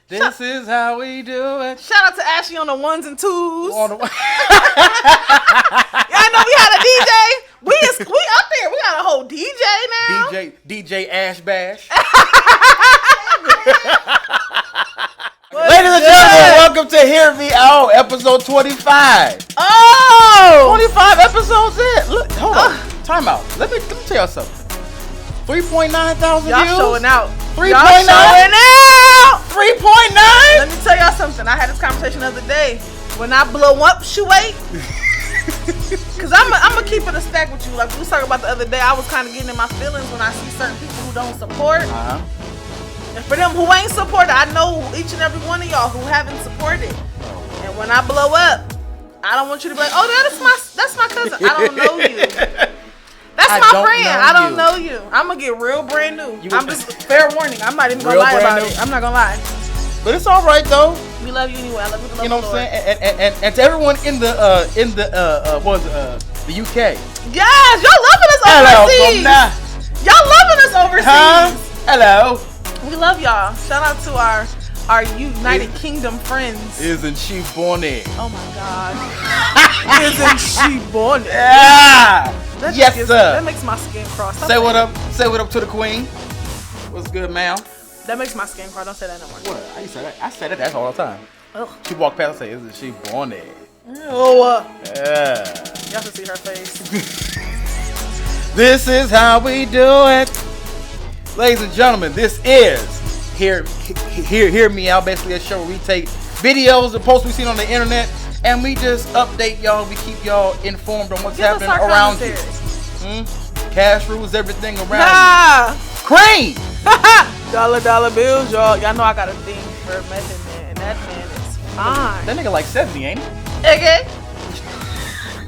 This is how we do it. Shout out to Ashley on the ones and twos. On the Y'all know we had a DJ. We up there. We got a whole DJ now. DJ Ash Bash. Ladies and gentlemen, welcome to Hear Me Out, episode 25. Oh! 25 episodes in. Look, hold on. Time out. Let me tell y'all something. 3.9 thousand Y'all views. showing out. 3.9. Y'all showing out. 3.9. Let me tell y'all something. I had this conversation the other day. When I blow up, wait. Cause I'm gonna keep it a stack with you. Like we was talking about the other day, I was kind of getting in my feelings when I see certain people who don't support. And for them who ain't supported, I know each and every one of y'all who haven't supported. And when I blow up, I don't want you to be like, oh, that's my cousin. I don't know you. That's my friend. I don't know you. I'm gonna get real brand new. I'm just fair warning. I'm not even gonna lie about it. I'm not gonna lie. But it's all right though. We love you anyway. I love you. You know what I'm saying? And to everyone in the UK. Yes, y'all loving us overseas. Y'all loving us overseas. Huh? Hello. We love y'all. Shout out to our United Kingdom friends. Isn't she bonny? Oh my God. Isn't she bonny? Yeah. Yes, sir. That makes my skin crawl. Say what up. Say what up to the queen. What's good, ma'am? That makes my skin crawl. Don't say that no more. What? I say that. I say that all the time. Ugh. She walked past and say, "Isn't she bonny?" Oh. Yeah. Y'all should see her face. This is how we do it. Ladies and gentlemen, this is Hear Me Out, basically a show where we take videos and posts we've seen on the internet and we just update y'all. We keep y'all informed on what's happening around you. Cash rules everything around you. Cream! Dollar bills, y'all. Y'all know I got a thing for Method Man, and that man is fine. That nigga like 70, ain't he? Okay.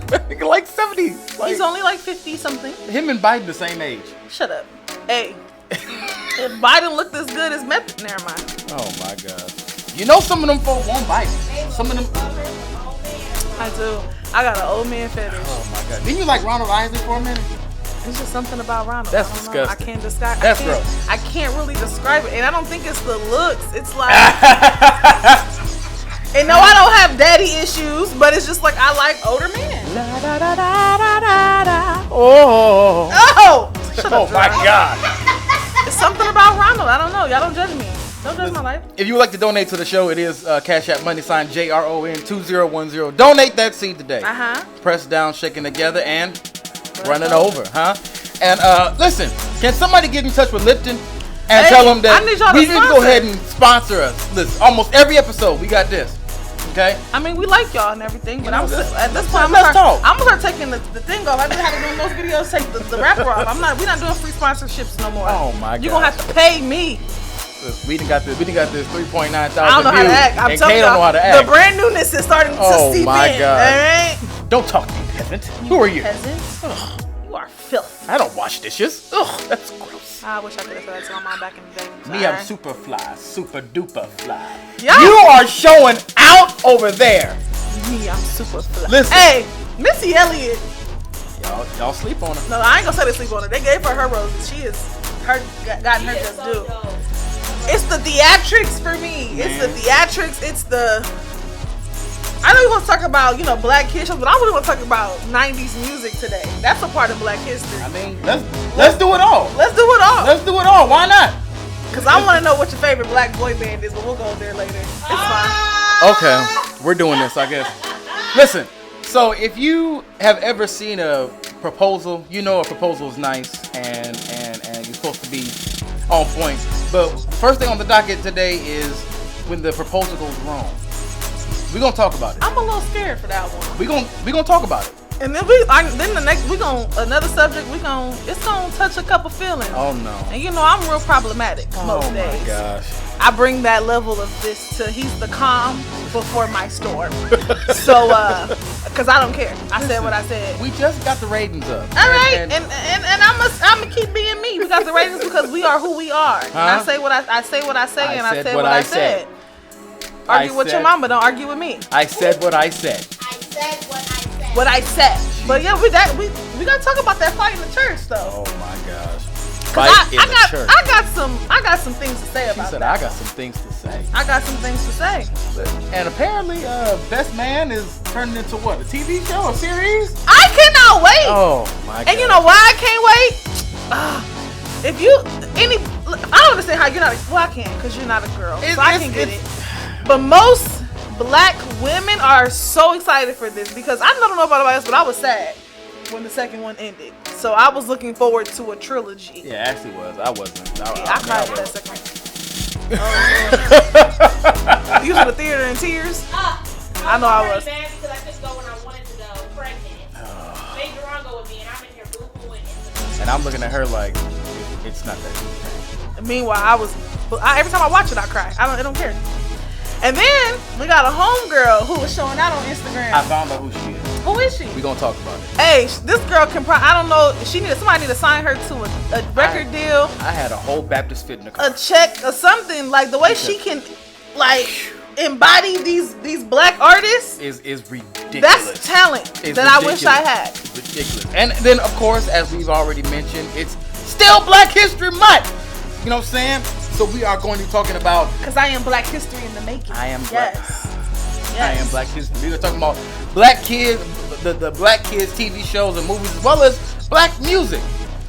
That nigga like 70. He's only like 50 something. Him and Biden the same age. Shut up. Hey. If Biden looked as good as Method, never mind. Oh my God. You know some of them folk want Biden. Some of them. I do. I got an old man fetish. Oh my God. Didn't you like Ronald Isley for a minute? It's just something about Ronald. That's disgusting. I can't describe. That's gross. I can't really describe it, and I don't think it's the looks. It's like, and no, I don't have daddy issues, but it's just like I like older men. Oh. Shut up, my God. It's something about Ronald. I don't know. Y'all don't judge me. Don't judge my life. If you would like to donate to the show, it is Cash App money sign JRON2010. Donate that seed today. Press down, shaking together, and running over, huh? And listen, can somebody get in touch with Lipton and tell them that we need to go ahead and sponsor us? Listen, almost every episode we got this. Okay. I mean, we like y'all and everything, but at this point, I'm gonna start taking the thing off. I just have to do in most videos, take the wrapper off. We're not doing free sponsorships no more. Oh my God. You're gonna have to pay me. We done got this 3.9 thousand I don't know how to act. I'm telling you, the brand newness is starting to seep in. Oh my God. All right. Don't talk to me, peasant. Who are you? Peasant? You are filth. I don't wash dishes. Ugh, that's gross. I wish I could have said that to my mom back in the day. Me, I'm super fly, super duper fly. Yeah. You are showing out over there. Me, I'm super fly. Listen. Hey, Missy Elliott. Y'all sleep on her. No, I ain't gonna say they sleep on her. They gave her roses. She is gotten her just due. It's the theatrics for me. Man. It's the theatrics. It's the. I know we want to talk about, Black history, but I really want to talk about 90s music today. That's a part of Black history. I mean, let's do it all. Let's do it all. Let's do it all. Why not? Because I want to know what your favorite Black boy band is, but we'll go there later. It's fine. Okay, we're doing this, I guess. Listen, so if you have ever seen a proposal, a proposal is nice and you're supposed to be on point. But first thing on the docket today is when the proposal goes wrong. We're gonna talk about it. I'm a little scared for that one. We're gonna talk about it. And then another subject, it's gonna touch a couple feelings. Oh no. And I'm real problematic most days. Oh my gosh. I bring that level of this to he's the calm before my storm. So cause I don't care. I said what I said. We just got the ratings up. All right, and I'm gonna keep being me. We got the ratings because we are who we are. And I say what I say, and I said what I said. Argue with your mama, don't argue with me. I said what I said. I said what I said. But yeah, we gotta talk about that fight in the church though. Oh my gosh. fight in the church. I got some things to say She about said, that. I got some things to say. I got some things to say. And apparently, Best Man is turning into what? A TV show? A series? I cannot wait. Oh, my God. And you know why I can't wait? If you, I don't understand how you're not, well, I can, because you're not a girl. So I can get it. But most black women are so excited for this because I don't know about anybody else, but I was sad when the second one ended. So I was looking forward to a trilogy. Yeah, actually was. I wasn't. I cried for that second one. You was in the theater in tears? I know I was. Mad because I couldn't go when I wanted to go, pregnant. Made Duran go with me, and I'm in here boo-booing. And I'm looking at her like, it's not that deep. Meanwhile, every time I watch it, I cry. I don't care. And then we got a homegirl who was showing out on Instagram. I found out who she is. Who is she? We gonna talk about it. Hey, this girl can I don't know. Somebody need to sign her to a record deal. I had a whole Baptist fit in the car. A check or something. Like the way she can, like, embody these black artists is ridiculous. That's talent that I wish I had. It's ridiculous. And then of course, as we've already mentioned, it's still Black History Month. You know what I'm saying? So we are going to be talking about. Because I am Black history in the making. I am black. Yes. I am Black history. We're talking about black kids, the black kids TV shows and movies, as well as black music.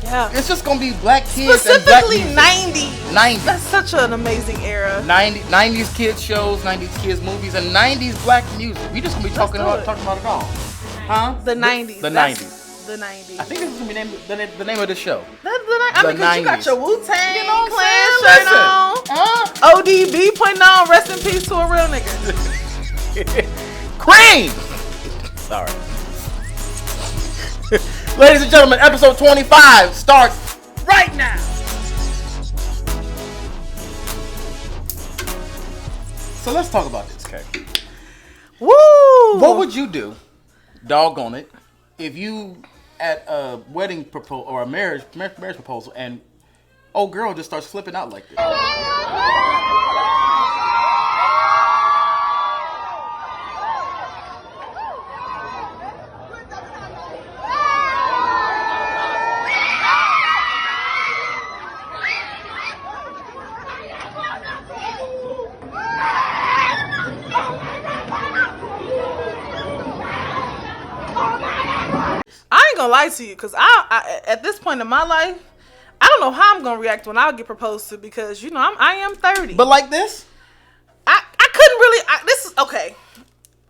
Yeah. It's just gonna be black kids and black specifically music. 90s. 90s. That's such an amazing era. 90s kids shows, 90s kids movies, and 90s black music. We just gonna be talking about it all. Huh? The 90s. The 90s. The 90s. I think this is gonna be the name of the show. That's the 90s. I mean, because you got 90s. your Wu-Tang You know what Clan I'm shirt saying? on. Huh? ODB putting on rest in peace to a real nigga. Cream! Sorry. Ladies and gentlemen, episode 25 starts right now. So let's talk about this, okay? Woo! What would you do, doggone it, if you at a wedding proposal or a marriage proposal and old girl just starts flipping out like this? I ain't gonna lie to you, because I at this point in my life, I don't know how I'm gonna react when I get proposed to, because you know I am 30. But like this? I couldn't really. This is okay.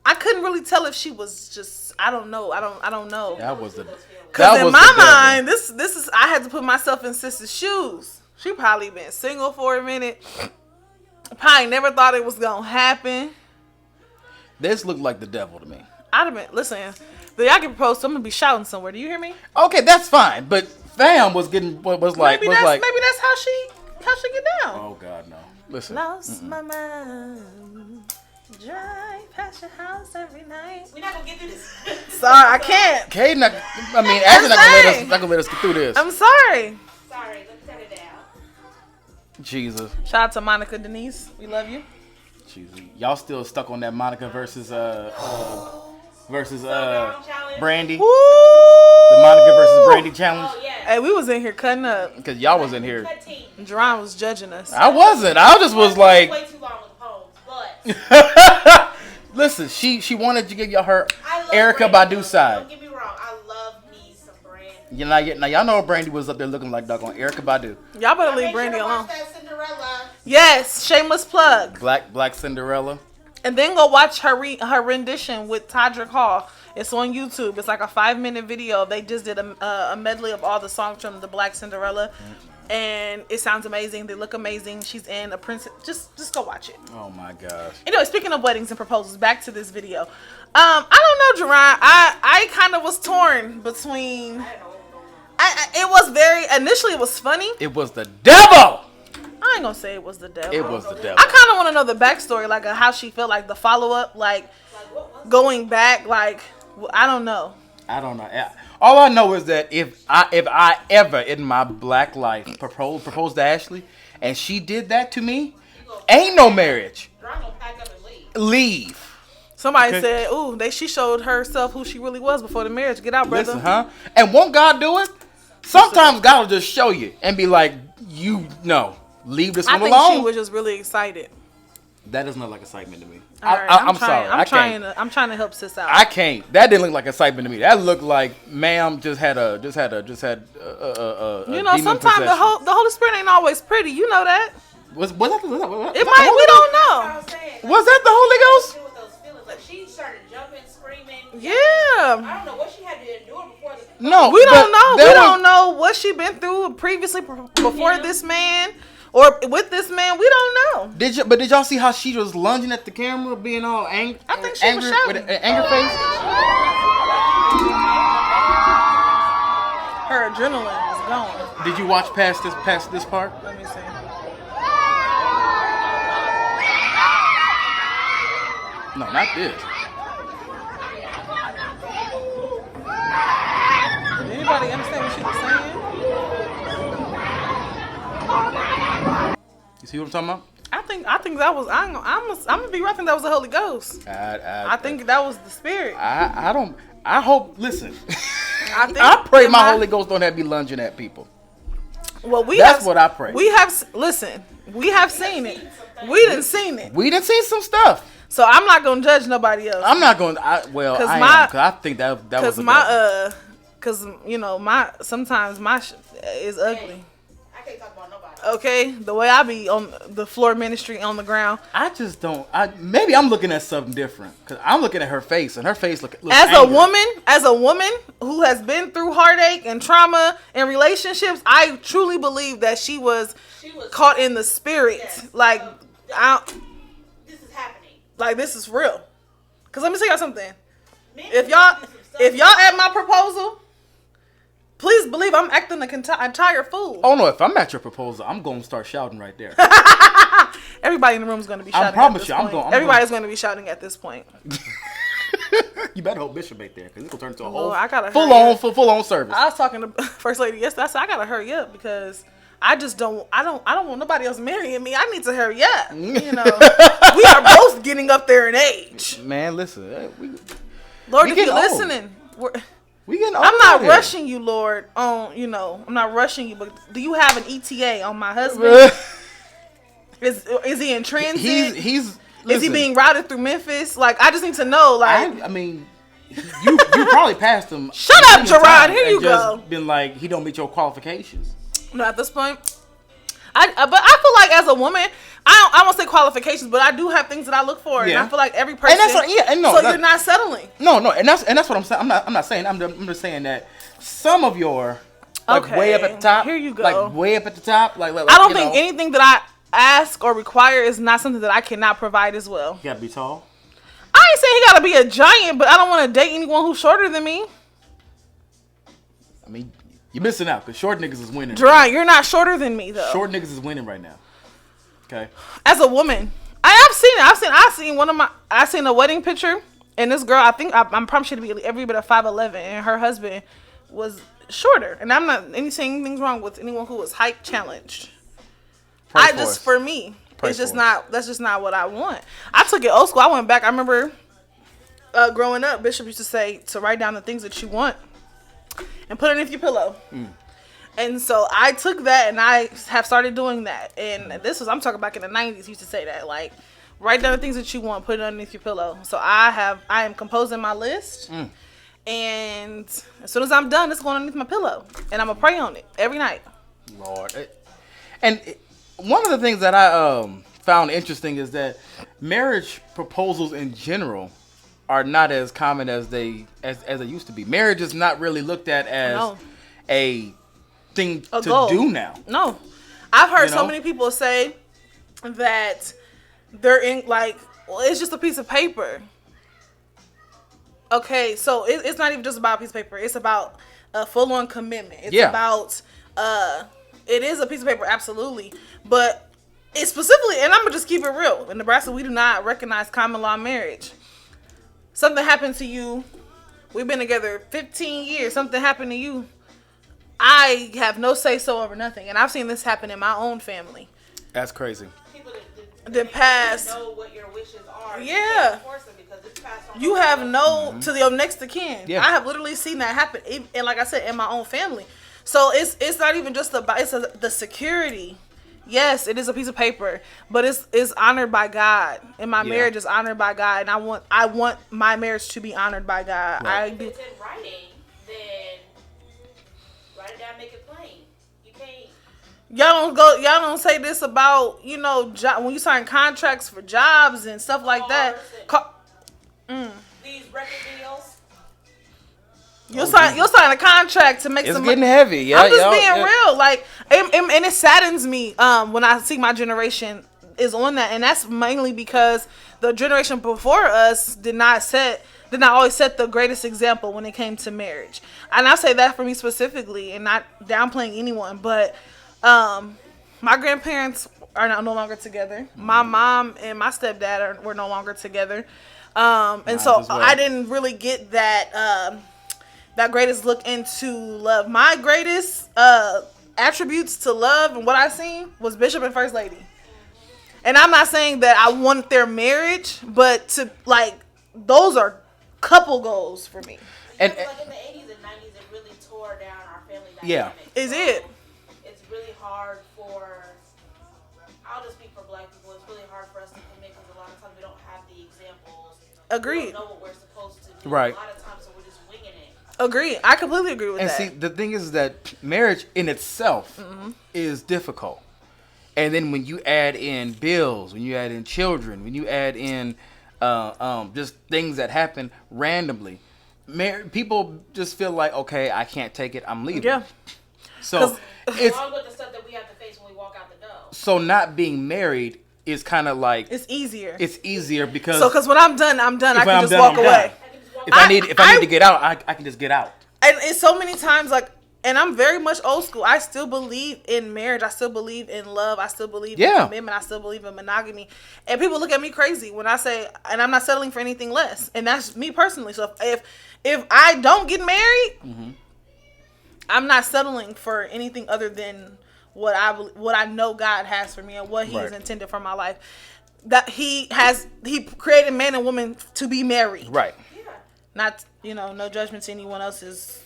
I couldn't really tell if she was just. I don't know. I don't know. That was the. Because in my mind, this is. I had to put myself in sister's shoes. She probably been single for a minute. Probably never thought it was gonna happen. This looked like the devil to me. I'd have been. Listen, the y'all get proposed to, I'm gonna be shouting somewhere. Do you hear me? Okay, that's fine. But fam was getting was like Maybe that's how she get down. Oh God, no. Listen. Lost my mind. Drive past your house every night. We're not gonna get through this. Sorry, I can't. Kaden, I mean, Ashley not gonna let us get through this. I'm sorry. Sorry, let's cut it down. Jesus. Shout out to Monica Denise. We love you. Jesus. Y'all still stuck on that Monica versus Brandy. Woo! The Monica versus Brandy challenge. Oh, yeah. Hey, we was in here cutting up. Because y'all was in here. Cut team. Jerron was judging us. I wasn't. I just was like. Way too long with the poems, but Listen, she wanted to give y'all her I love Erykah Brandy, Badu though. side. Don't get me wrong. I love me some Brandy. You know, now y'all know Brandy was up there looking like doggone Erykah Badu. Y'all better leave Make sure Brandy to alone. watch that Cinderella. Yes, shameless plug. Black Cinderella. And then go watch her rendition with Todrick Hall. It's on YouTube. It's like a 5-minute video. They just did a medley of all the songs from the Black Cinderella, and it sounds amazing. They look amazing. She's in a princess. Just go watch it. Oh my gosh. Anyway, speaking of weddings and proposals, back to this video. I don't know, Jerron. I kind of was torn between. It was very initially. It was funny. It was the devil. I ain't gonna say it was the devil. It was the devil. I kind of want to know the backstory, like how she felt, like the follow up, like going back, like I don't know. I don't know. All I know is that if I ever in my black life proposed to Ashley and she did that to me, ain't no marriage. Duran gonna pack up and leave. Leave. Somebody Okay. said, "Ooh, she showed herself who she really was before the marriage. Get out, brother." Listen, huh? And won't God do it? Sometimes God will just show you and be like, leave this I one think alone. she was just really excited. That doesn't look like excitement to me. All right, I'm sorry. I can't. I'm trying to help sis out. I can't. That didn't look like excitement to me. That looked like, ma'am, just had a you know, demon sometimes possession. the Holy Spirit ain't always pretty. You know that. Was that the It Holy might. We don't know. I was saying, Was that the Holy Ghost? with those feelings, like she started jumping, screaming. Yeah. I don't know what she had to endure before the. No, We don't know. We there don't know what she been through previously before this man or with this man. We don't know. Did y'all see how she was lunging at the camera, being all angry? I think she was angry shouting. with an anger face. Her adrenaline is gone. Did you watch past this part? Let me see. No, not this. Did anybody understand what she was saying? You see what I'm talking about? I think that was. I'm gonna be right. I think that was the Holy Ghost. I think that was the Spirit. I don't. I hope. Listen. I pray my Holy Ghost don't have to be lunging at people. Well, That's what I pray. We have seen it. We didn't seen it. We done seen some stuff. So I'm not gonna judge nobody else. I'm not going. Because I think that was because you know sometimes my is ugly. I can't talk about nobody. Okay, the way I be on the floor ministry on the ground. I just don't. Maybe I'm looking at something different because I'm looking at her face and her face looks As angry. a woman who has been through heartache and trauma in relationships, I truly believe that she was caught in the spirit. Yes. Like This is happening. like this is real. Cause let me tell y'all something. If y'all at my proposal, please believe I'm acting like an entire fool. Oh no! If I'm at your proposal, I'm going to start shouting right there. Everybody in the room is going to be shouting. promise at this you, I'm point. going- Everybody's going to be shouting at this point. You better hope Bishop ain't there because it's gonna turn into a Lord, I gotta full hurry on service. I was talking to First Lady yesterday. I said I gotta hurry up because I don't want nobody else marrying me. I need to hurry up. You know, we are both getting up there in age. Man, listen, Lord, we if you're getting old. listening, we getting old I'm not out here. rushing you, Lord. I'm not rushing you. But do you have an ETA on my husband? Is he in transit? He's. Is he Listen, being routed through Memphis? Like, I just need to know. Like, I mean, you probably passed him. Shut up, Gerard. Here you just go. Been like he don't meet your qualifications. no, at this point, but I feel like as a woman, I won't say qualifications, but I do have things that I look for, and Yeah. I feel like every person. And that's and no, so you're not settling. No, and that's what I'm saying. I'm not saying. I'm just saying that some of your Okay, way up at the top. here you go. Like way up at the top. Like I don't think anything that I ask or require is not something that I cannot provide as well. You gotta be tall. I ain't saying he gotta be a giant, but I don't want to date anyone who's shorter than me. I mean, you're missing out because short niggas is winning. Gerard, you're not shorter than me though. Short niggas is winning right now. Okay. As a woman, I've seen it. I've seen I seen a wedding picture, and this girl, I'm probably should be every bit of 5'11", and her husband was shorter. And I'm not saying anything's wrong with anyone who was height challenged. Pray for That's us. just not what I want. I took it old school. I went back. I remember growing up, Bishop used to say to write down the things that you want and put it underneath your pillow. And so I took that and I have started doing that. And I'm talking back in the 90s, he used to say that, like, write down the things that you want, put it underneath your pillow. So I am composing my list. And as soon as I'm done, it's going underneath my pillow. And I'm going to pray on it every night. Lord. One of the things that I found interesting is that marriage proposals in general are not as common as they used to be. Marriage is not really looked at as a thing to goal. do now. No. I've heard You so know? many people say that they're in, like, well, it's just a piece of paper. Okay, so it's not even just about a piece of paper. It's about a full-on commitment. It's about, it is a piece of paper, absolutely. But it's specifically, and I'm going to just keep it real. In Nebraska, we do not recognize common law marriage. Something happened to you. We've been together 15 years. Something happened to you. I have no say-so over nothing. And I've seen this happen in my own family. That's crazy. People The past. know what your wishes are. Yeah. You can't force them because it's passed on. You have no to your next of kin. Yeah. I have literally seen that happen, and like I said, in my own family. So it's not even just about the security. Yes, it is a piece of paper, but it's honored by God, and my marriage is honored by God, and I want my marriage to be honored by God. Right. If it's in writing, then write it down, make it plain. You can't. Y'all don't say this about, you know, when you sign contracts for jobs and stuff like that. These record deals. You'll sign a contract to make It's some getting money. heavy. Yeah, I'm just being real. Like, and it saddens me when I see my generation is on that, and that's mainly because the generation before us did not always set the greatest example when it came to marriage. And I say that for me specifically, and not downplaying anyone, but my grandparents are no longer together. My mom and my stepdad were no longer together, and so as well. I didn't really get that greatest look into love. My greatest attributes to love and what I seen was Bishop and First Lady. And I'm not saying that I want their marriage, but those are couple goals for me. And Like in the 80s and 90s, it really tore down our family dynamic. Yeah. Is it? It's really hard for, I'll just speak for black people, it's really hard for us to commit because a lot of times we don't have the examples. Agreed. We don't know what we're supposed to do. Right. A lot of times, so we're just winging it. Agree. I completely agree with And that. see, the thing is that marriage in itself is difficult. And then when you add in bills, when you add in children, when you add in just things that happen randomly, people just feel like, okay, I can't take it, I'm leaving. Yeah. So it's Along with the stuff that we have to face when we walk out the door. so not being married is kind of like It's easier. it's easier because Because when I'm done, I'm done. I If can I'm just done, walk I'm away. done. I can just walk if I I- need to get out, I can just get out. And it's so many times, like, and I'm very much old school. I still believe in marriage. I still believe in love. I still believe in commitment. I still believe in monogamy. And people look at me crazy when I say, and I'm not settling for anything less. And that's me personally. So if I don't get married, I'm not settling for anything other than what I know God has for me and what He has Right. intended for my life. That He created man and woman to be married. Right. Not, no judgment to anyone else's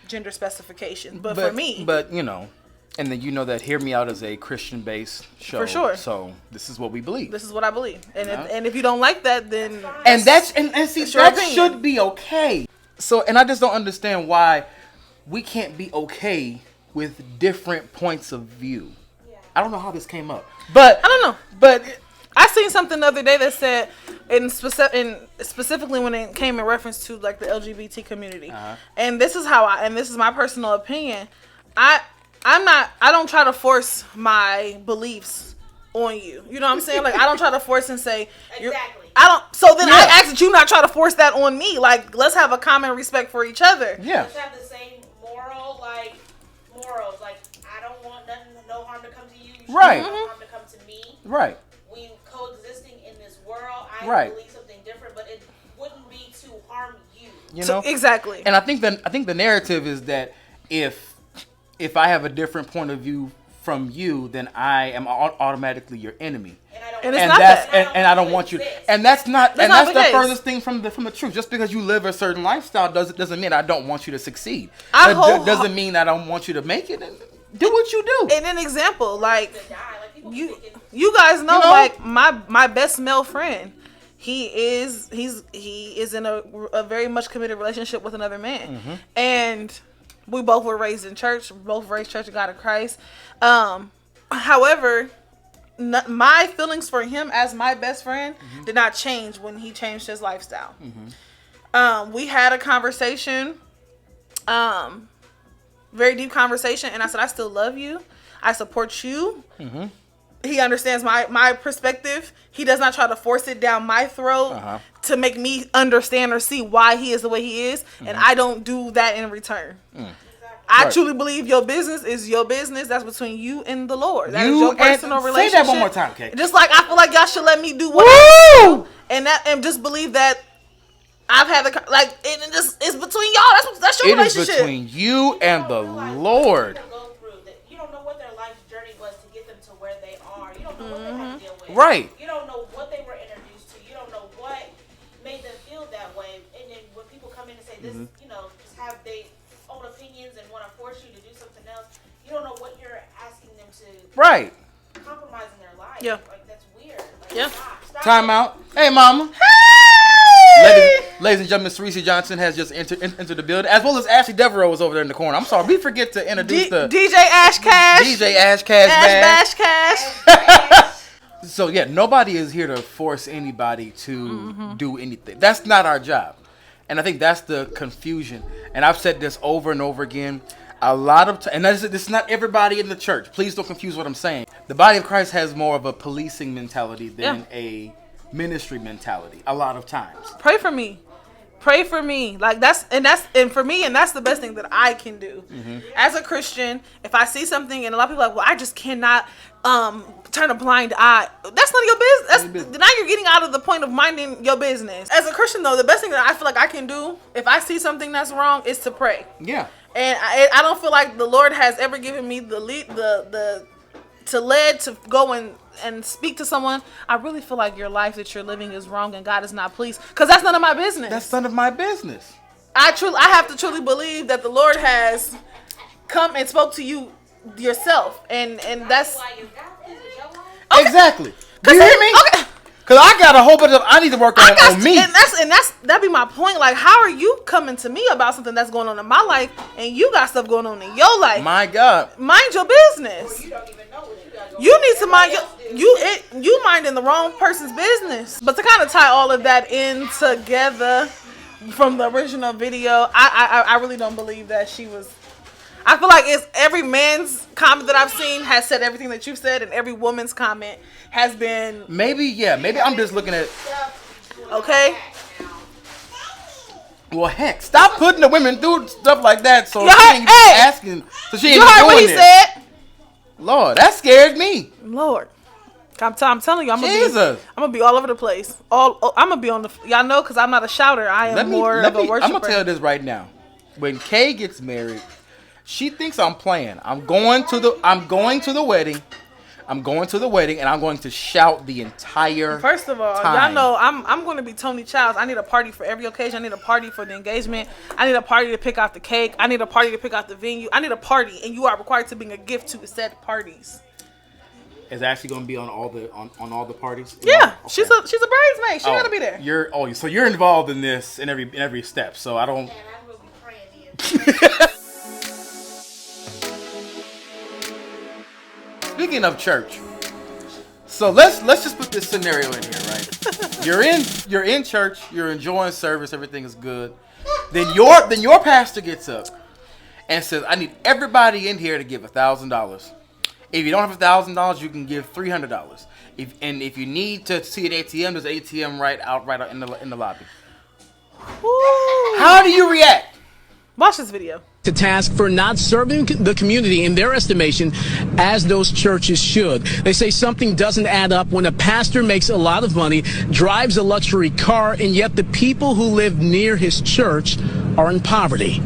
gender specification. But for me, But and then that Hear Me Out is a Christian-based show. For sure. So this is what we believe. this is what I believe. And Yeah. and if you don't like that, then And that's and see It's your that opinion. should be okay. So and I just don't understand why we can't be okay with different points of view. I don't know how this came up, but I don't know. But I seen something the other day that said, specifically when it came in reference to like the LGBT community, and this is this is my personal opinion. I don't try to force my beliefs on you. You know what I'm saying? Like I don't try to force and say Exactly. I don't. So then Yeah. I ask that you not try to force that on me. Like let's have a common respect for each other. yeah, Let's have the same morals. Like, I don't want no harm to come to you. You shouldn't Right. want no harm to come to me. right. We coexisting in this world. I Right. believe something different, but it wouldn't be to harm you. You So- know exactly. And I think the narrative is that if I have a different point of view from you, then I am automatically your enemy. And I don't. And it's And not that's that. and I don't want you. exist. And that's not That's and not that's the the case. furthest thing from the truth. Just because you live a certain lifestyle doesn't mean I don't want you to succeed. I That hope- doesn't mean I don't want you to make it. Do what you do. And an example, like To die. Like, people you thinking, you guys know, You know? like my best male friend, he is in a very much committed relationship with another man, and we both were raised in church, both raised Church of God of Christ. However, my feelings for him as my best friend did not change when he changed his lifestyle. We had a conversation, very deep conversation, and I said, I still love you. I support you. He understands my perspective. He does not try to force it down my throat to make me understand or see why he is the way he is, and I don't do that in return. I Right. truly believe your business is your business. That's between you and the Lord. That is You your and- personal say relationship. that one more time, Kate. Just like I feel like y'all should let me do what I Woo! do, and just believe that I've had it's between y'all. That's your It is relationship. between you and the Lord. You don't know what their life's journey was to get them to where they are. You don't know what they had to deal with. Right. You don't know what they were introduced to. You don't know what made them feel that way. And then when people come in and say this, just have their own opinion opinions and want to force you to do something else, you don't know what you're asking them to. Right. Compromising their life. Yeah. Like, that's weird. Like, Yeah. Stop Time it. out. Hey, mama. Hey! Ladies and gentlemen, Cerese Johnson has just entered the building, as well as Ashley Devereaux was over there in the corner. I'm sorry, we forget to introduce the DJ Ash Cash. DJ Ash Cash Ash Bash. Bash Cash. So yeah, nobody is here to force anybody to do anything. That's not our job. And I think that's the confusion. And I've said this over and over again. A lot of and this is not everybody in the church. Please don't confuse what I'm saying. The body of Christ has more of a policing mentality than a ministry mentality a lot of times. Pray for me. Pray for me. Like that's for me, and that's the best thing that I can do. As a Christian, if I see something and a lot of people are like, well, I just cannot turn a blind eye. That's none of your business. Now you're getting out of the point of minding your business. As a Christian though, the best thing that I feel like I can do if I see something that's wrong is to pray. Yeah. And I don't feel like the Lord has ever given me the lead to go and speak to someone. I really feel like your life that you're living is wrong and God is not pleased, because that's none of my business. That's none of my business. I have to truly believe that the Lord has come and spoke to you yourself, and that's Okay. Exactly. Do you hear me? Okay. Cause I got a whole bunch of I need to work on me. And that'd be my point. Like, how are you coming to me about something that's going on in my life, and you got stuff going on in your life? My God. Mind your business. You don't even know what you got going You on. need to mind Everybody else do. you minding the wrong person's business. But to kind of tie all of that in together from the original video, I really don't believe that she was. I feel like it's every man's comment that I've seen has said everything that you've said, and every woman's comment has been Maybe I'm just looking at. okay. Well, heck, stop putting the women through stuff like that. So You she heard- ain't hey! asking. So she ain't You heard doing what he this. said, Lord, that scared me. Lord. I'm telling you, I'm Jesus. gonna be all over the place. I'm gonna be on the. Y'all know, because I'm not a shouter. I am more of a worshiper. I'm gonna tell you this right now. When Kay gets married, she thinks I'm playing. I'm going to the wedding. I'm going to the wedding, and I'm going to shout the entire First of all, time. y'all know I'm going to be Tony Childs. I need a party for every occasion. I need a party for the engagement. I need a party to pick out the cake. I need a party to pick out the venue. I need a party, and you are required to bring a gift to said parties. Is actually going to be on all the parties? Yeah, Okay. she's a bridesmaid. She gotta be there. So you're involved in this in every step. So I don't. Man, I will be praying then. Speaking of church, so let's just put this scenario in here, right? You're in church, you're enjoying service, everything is good. Then your pastor gets up and says, "I need everybody in here to give $1,000. If you don't have $1,000, you can give $300. If you need to see an ATM, there's an ATM right out in the lobby." Ooh. How do you react? Watch this video. To task for not serving the community in their estimation as those churches should. They say something doesn't add up when a pastor makes a lot of money, drives a luxury car, and yet the people who live near his church are in poverty.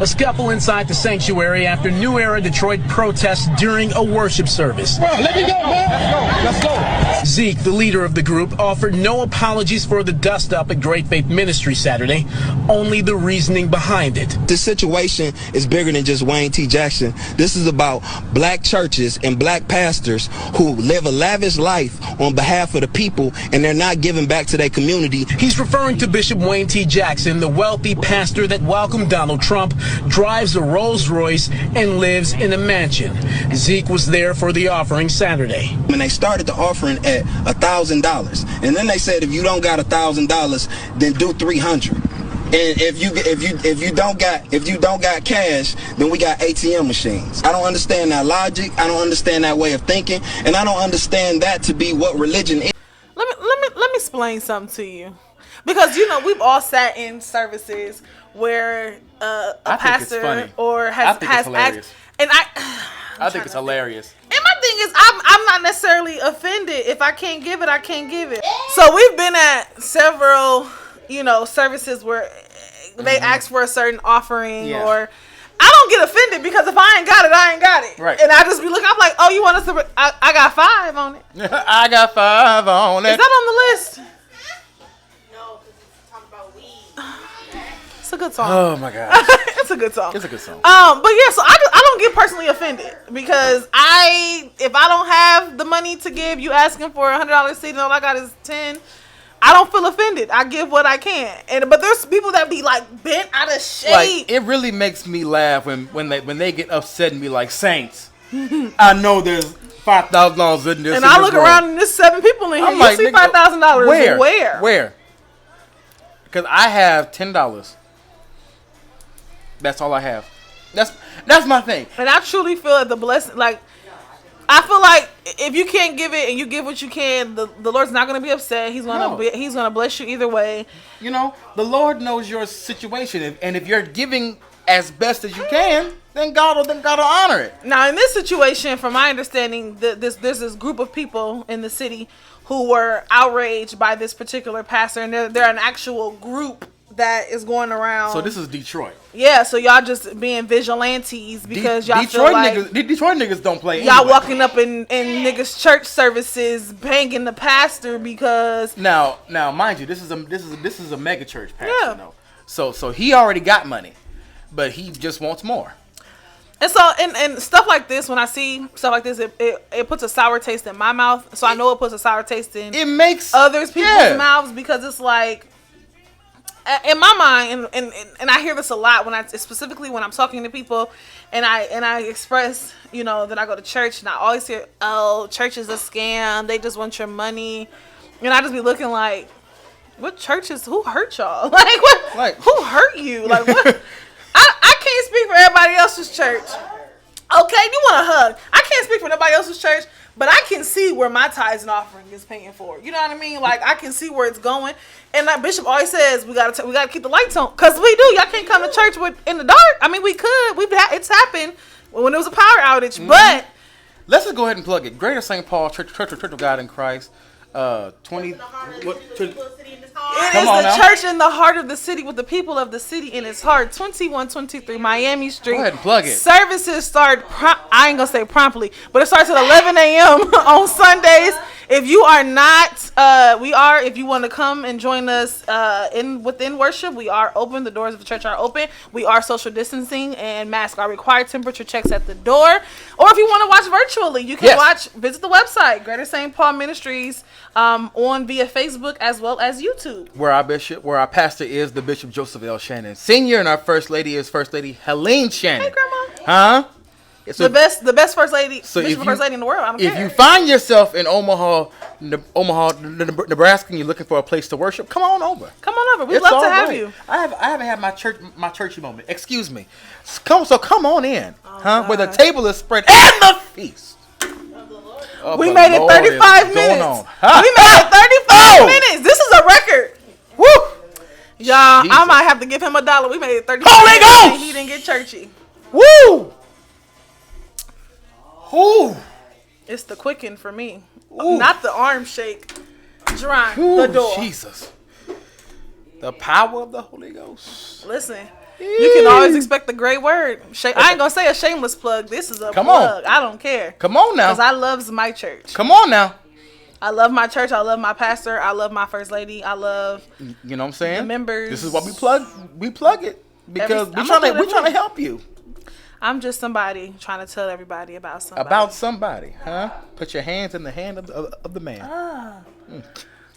A scuffle inside the sanctuary after New Era Detroit protests during a worship service. Bro, let me go, man. Let's go. Zeke, the leader of the group, offered no apologies for the dust-up at Great Faith Ministry Saturday, only the reasoning behind it. This situation is bigger than just Wayne T. Jackson. This is about black churches and black pastors who live a lavish life on behalf of the people, and they're not giving back to their community. He's referring to Bishop Wayne T. Jackson, the wealthy pastor that welcomed Donald Trump, drives a Rolls Royce, and lives in a mansion. Zeke was there for the offering Saturday. When they started the offering at $1,000, and then they said if you don't got $1,000, then do $300. And if you don't got cash, then we got ATM machines. I don't understand that logic. I don't understand that way of thinking, and I don't understand that to be what religion is. Let me explain something to you, because we've all sat in services where a pastor or has hilarious. and I think it's hilarious. And my thing is, I'm not necessarily offended. If I can't give it, I can't give it. So we've been at several, services where they ask for a certain offering, or I don't get offended, because if I ain't got it, I ain't got it. Right. And I just be looking, I'm like, oh, you want us to? I got 5 on it. I got 5 on it. Is that on the list? No, because It's a good song. Oh my gosh. It's a good song. It's a good song. But yeah, so I don't get personally offended because if I don't have the money to give, you asking for $100 seat and all I got is 10. I don't feel offended. I give what I can, but there's people that be like bent out of shape. Like, it really makes me laugh when they get upset and be like, Saints, I know there's $5,000 in this. And I look around and there's 7 people in here. I'm You like, see nigga, $5,000 where? Because I have $10. That's all I have. That's my thing. And I truly feel that the blessing, like, I feel like if you can't give it and you give what you can, the Lord's not going to be upset. He's gonna bless you either way. You know, the Lord knows your situation, and if you're giving as best as you can, then God will honor it. Now, in this situation, from my understanding, there's this group of people in the city who were outraged by this particular pastor, and they're an actual group that is going around. So this is Detroit. Yeah, so y'all just being vigilantes because y'all feel like Detroit niggas don't play. Y'all anyway. walking up in niggas' church services, banging the pastor because now, mind you, this is a mega church pastor. Yeah. No? So he already got money, but he just wants more. And so and stuff like this, when I see stuff like this, it puts a sour taste in my mouth. So I know it puts a sour taste in others people's mouths because it's like, in my mind, and I hear this a lot specifically when I'm talking to people, and I express, you know, that I go to church, and I always hear, oh, church is a scam. They just want your money, and I just be looking like, what churches? Who hurt y'all? Like what? Like, who hurt you? Like what? I can't speak for everybody else's church. Okay, you want a hug? I can't speak for nobody else's church, but I can see where my tithes and offering is paying for. You know what I mean? Like I can see where it's going. And like Bishop always says, we gotta keep the lights on, cause we do. Y'all can't come to church in the dark. I mean, we could. It's happened when there was a power outage. Mm-hmm. But let's just go ahead and plug it. Greater St. Paul Church of God in Christ. 20. It is the church in the heart of the city with the people of the city in its heart. 2123 Miami Street. Go ahead and plug it. Services start, I ain't going to say promptly, but it starts at 11 a.m. on Sundays. If you are not, if you want to come and join us within worship, we are open. The doors of the church are open. We are social distancing and masks are required. Temperature checks at the door. Or if you want to watch virtually, you can visit the website, Greater St. Paul Ministries, on via Facebook as well as YouTube. Where our pastor is the Bishop Joseph L. Shannon Sr. and our First Lady is First Lady Helene Shannon. Hey, Grandma. Huh? So, the best first lady, so first lady in the world. I don't care. If you find yourself in Omaha, Nebraska, and you're looking for a place to worship, come on over. Come on over. We'd love to have you. I haven't had my churchy moment. Excuse me. Come on in, where the table is spread and the feast. We made it 35 minutes. We made it 35 minutes. This is a record. Woo! Y'all, Jesus. I might have to give him $1. We made it 35 minutes. Holy Ghost! He didn't get churchy. Woo! Ooh. It's the quicken for me. Ooh. Not the arm shake. Drawing the door. Jesus. The power of the Holy Ghost. Listen, you can always expect the great word. I ain't going to say a shameless plug. This is a plug. I don't care. Come on now. Because I loves my church. Come on now. I love my church. I love my pastor. I love my first lady. I love, you know what I'm saying? The members. This is why we plug it. Because we're trying to help you. I'm just somebody trying to tell everybody about somebody. About somebody, huh? Put your hands in the hand of the man.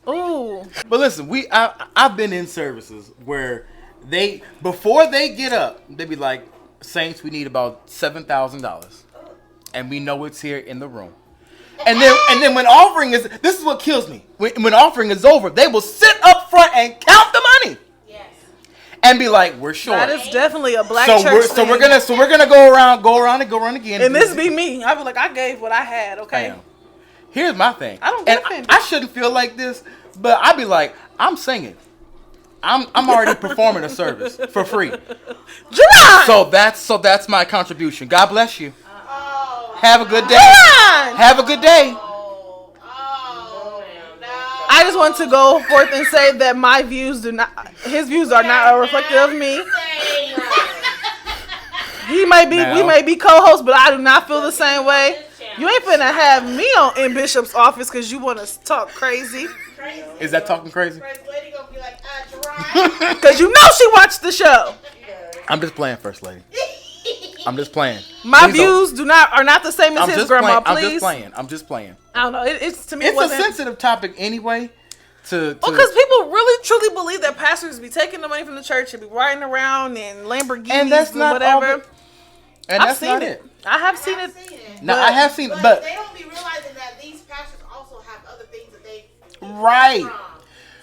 Ooh. But listen, I've been in services where before they get up, they be like, Saints, we need about $7,000, and we know it's here in the room. And then when offering this is what kills me. When offering is over, they will sit up front and count the money. And be like, we're short. That is definitely a black church thing. So we're gonna go around again. And this be me. I be like, I gave what I had. Okay. Damn. Here's my thing. I don't get offended. I shouldn't feel like this, but I be like, I'm singing. I'm already performing a service for free. Jerron! So that's my contribution. God bless you. Have a good day. Jerron! Have a good day. I just want to go forth and say that his views are not reflective of me. We may be co-hosts, but I do not feel the same way. You ain't finna have me in Bishop's office because you want to talk crazy. Is that talking crazy? First lady gonna be like, Jerron. crying. Because you know she watched the show. I'm just playing, First Lady. I'm just playing. My Please don't- views are not the same as I'm his, just grandma. playing. Please. I'm just playing. I don't know. It's to me. It's it a wasn't, sensitive topic anyway. To because people really truly believe that pastors be taking the money from the church and be riding around in Lamborghinis and that's not all whatever. the- and I've that's seen not it. it. I have seen it. No, but- I have seen it, But but they don't be realizing that these pastors also have other things that they right. from.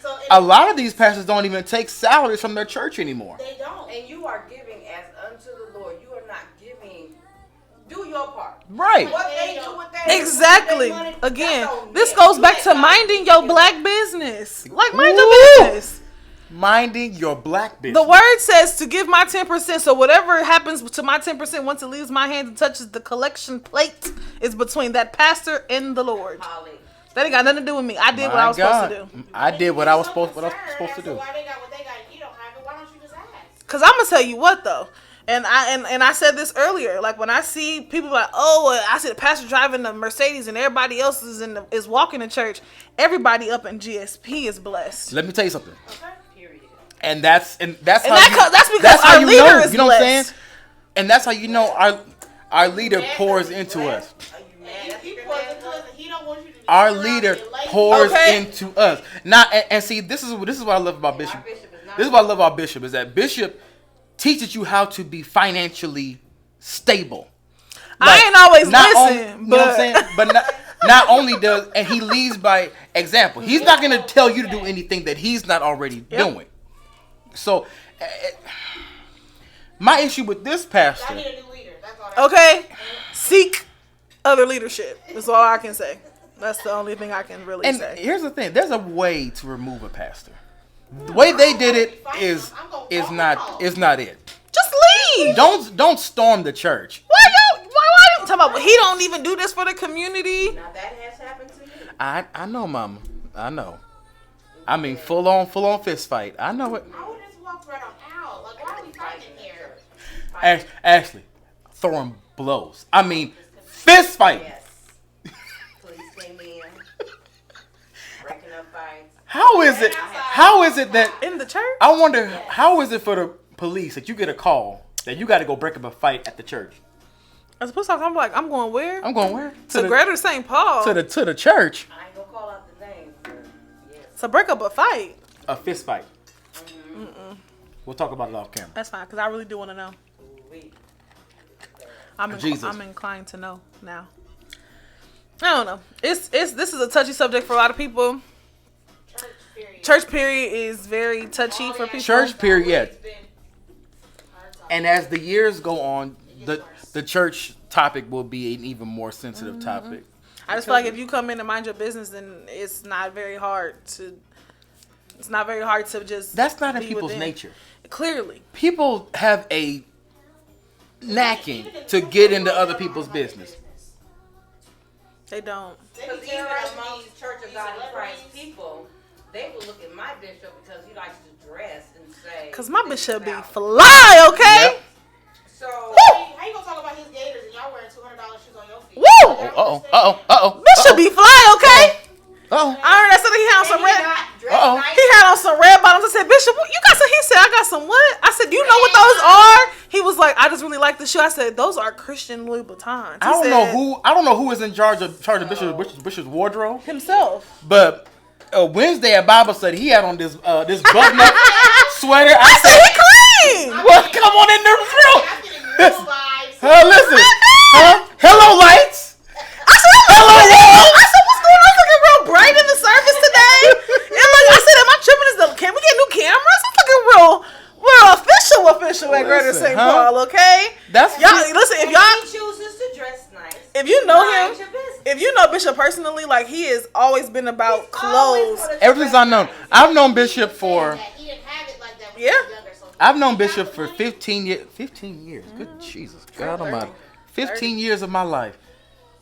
So A lot of these pastors don't even take salaries from their church anymore. they don't. And you are giving as unto the Lord. You are not giving. Do your part. Right. What they do with their Exactly. money, Again, that's on this them. goes You back ain't to got minding to your do black business. Like mind Woo! your business. Minding your black business. The word says to give my 10%. So whatever happens to my 10% once it leaves my hand and touches the collection plate is between that pastor and the Lord. Holly. That ain't got nothing to do with me. I did what My I was God. supposed to do. I did what I was supposed to do. Why they got what they got and you don't have it? Why don't you just ask? Cause I'm gonna tell you what though, and I said this earlier. Like when I see people like, oh, I see the pastor driving the Mercedes and everybody else is walking to church. Everybody up in GSP is blessed. Let me tell you something. Period. And that's how And that's because that's how our you leader know. is You know what I'm saying? blessed. And that's how you know our leader pours into us. Are you mad? And That's he your pours man? into us and he don't want you to Our sit around leader and lay pours Okay. into us. Now, and see, this is what I love about Bishop. Our bishop is not- This is what I love about Bishop is that Bishop teaches you how to be financially stable. I ain't always not listen, you know what I'm but- saying? But not only does, and he leads by example. He's not going to tell you to do anything that he's not already doing. So, my issue with this I pastor, need a new leader. That's all. I Okay, seek other leadership. That's all I can say. That's the only thing I can really and say. here's the thing: there's a way to remove a pastor. The way they did it is not it. Just leave. Don't storm the church. Why you talking about? He don't even do this for the community. Now that has happened to you. I know, Mama. I know. I mean, full on fist fight. I know it. would just walk right on out. Like, why are we fighting here? Ashley, throwing blows. I mean, fist fight. Yes. Police came in. Breaking up fights. How is it that In the church? I wonder how is it for the police that you get a call that you got to go break up a fight at the church? As opposed to I'm like, I'm going where? I'm going where? to Greater St. Paul. to the church. I ain't gonna call out the names, but yes. to break up a fight. A fist fight. We'll talk about it off camera. That's fine, because I really do want to know. We Jesus. I'm inclined to know now. I don't know. This is a touchy subject for a lot of people. Church period. Church period is very touchy for people. Church period. It's been hard time. And as the years go on, the church topic will be an even more sensitive topic. I just feel like if you come in and mind your business, then it's not very hard to just. That's not in be people's within. nature. Clearly, People have a knacking to get into other people's business. they don't. They be Because even terrorizing amongst these- Church of these God in Christ celebrities. people, they will look at my bishop because he likes to dress and say. Cause my this bishop be about- fly, okay? Yep. So How you gonna talk about his gators and y'all wearing $200 shoes on your feet? Woo! Uh-oh. Bishop be fly, okay? Uh-oh. I heard that said he had on and some he red. not dressed Uh-oh. nice. He had on some red bottoms. I said, Bishop, what- you got some? He said, I got some what? I said, do you know what those are? He was like, I just really like the shoe. I said, those are Christian Louis Vuittons. I don't know who is in charge of Bishop's wardrobe, himself. but Wednesday at Bible study he had on this button up sweater. I I said, said, he clean. well, come on in the I'm room. getting real vibes. Listen, hello lights. I said, I said, what's going on? It's looking real bright in the service today. And like I said, am I tripping? Can we get new cameras? It's looking real official at Greater Listen, St. huh? Paul, okay? That's Y'all listen, if If y'all he chooses to dress nice, if you know mind him, your business. if you know Bishop personally, like he has always been about He's always clothes. gonna ever since dress I've known. nice. I've known Bishop for He didn't have it like that when Yeah. he was younger. So I've known Bishop for 15 years. 15 years. Good Jesus, God Almighty. 15 years of my life.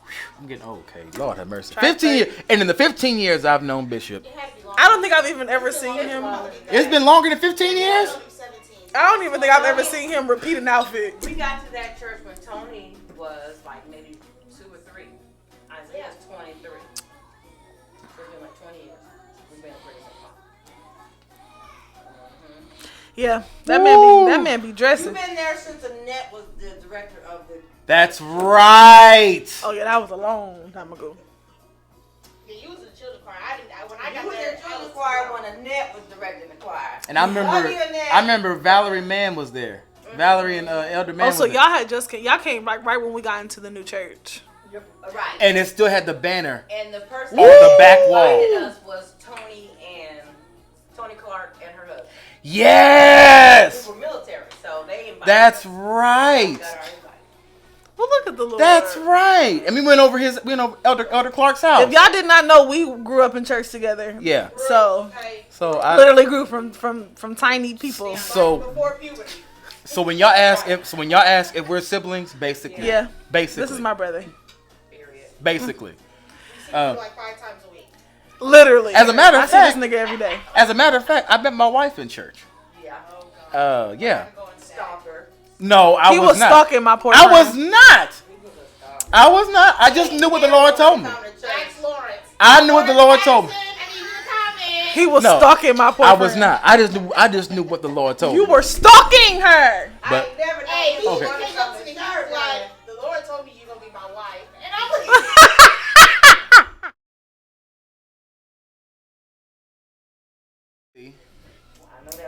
Whew, I'm getting old, okay. Lord have mercy. 15 years, and in the 15 years I've known Bishop, it had to be long. I don't think I've even ever seen him. it's been longer than 15 years. 17. I don't even think I've ever seen him repeat an outfit. We got to that church when Tony was like maybe 2 or 3. Isaiah's 23. So it's been like 20 years. We've been at Praise and Pop. Yeah, that man be dressing. You've been there since Annette was the director of the. That's right. Oh yeah, that was a long time ago. Yeah, you was in the children's choir. When I You got was there, in children's choir when Annette was directing the choir. And I remember Valerie Mann was there. Valerie and Elder Mann. Oh, so was y'all had y'all came right when we got into the new church. Right. and it still had the banner. And the person On the back who wall. invited us was Tony Clark and her husband. Yes, We were military, so they invited that's us. right. Got our invite. Well, look at the Lord. That's right. And we went over Elder Clark's house. If y'all did not know, we grew up in church together. Yeah. So So I literally grew from tiny people. so before puberty. so when y'all ask if we're siblings, basically. Yeah. Basically. This is my brother. basically. Like 5 times a week. Literally. As a matter of I fact- see this nigga every day. As a matter of fact, I met my wife in church. Yeah. Yeah. Stalker. No, I He was was not. stalking my poor I friend. was not. I was not. I just knew what the Lord told me. Jax Lawrence. I knew what the Lord told me. He was No, stalking my poor I friend. was not. I just knew what the Lord told You me. were stalking her. But Never Hey, he Okay. came up to me. He was like, the Lord told me you're gonna be my wife, and I'm like,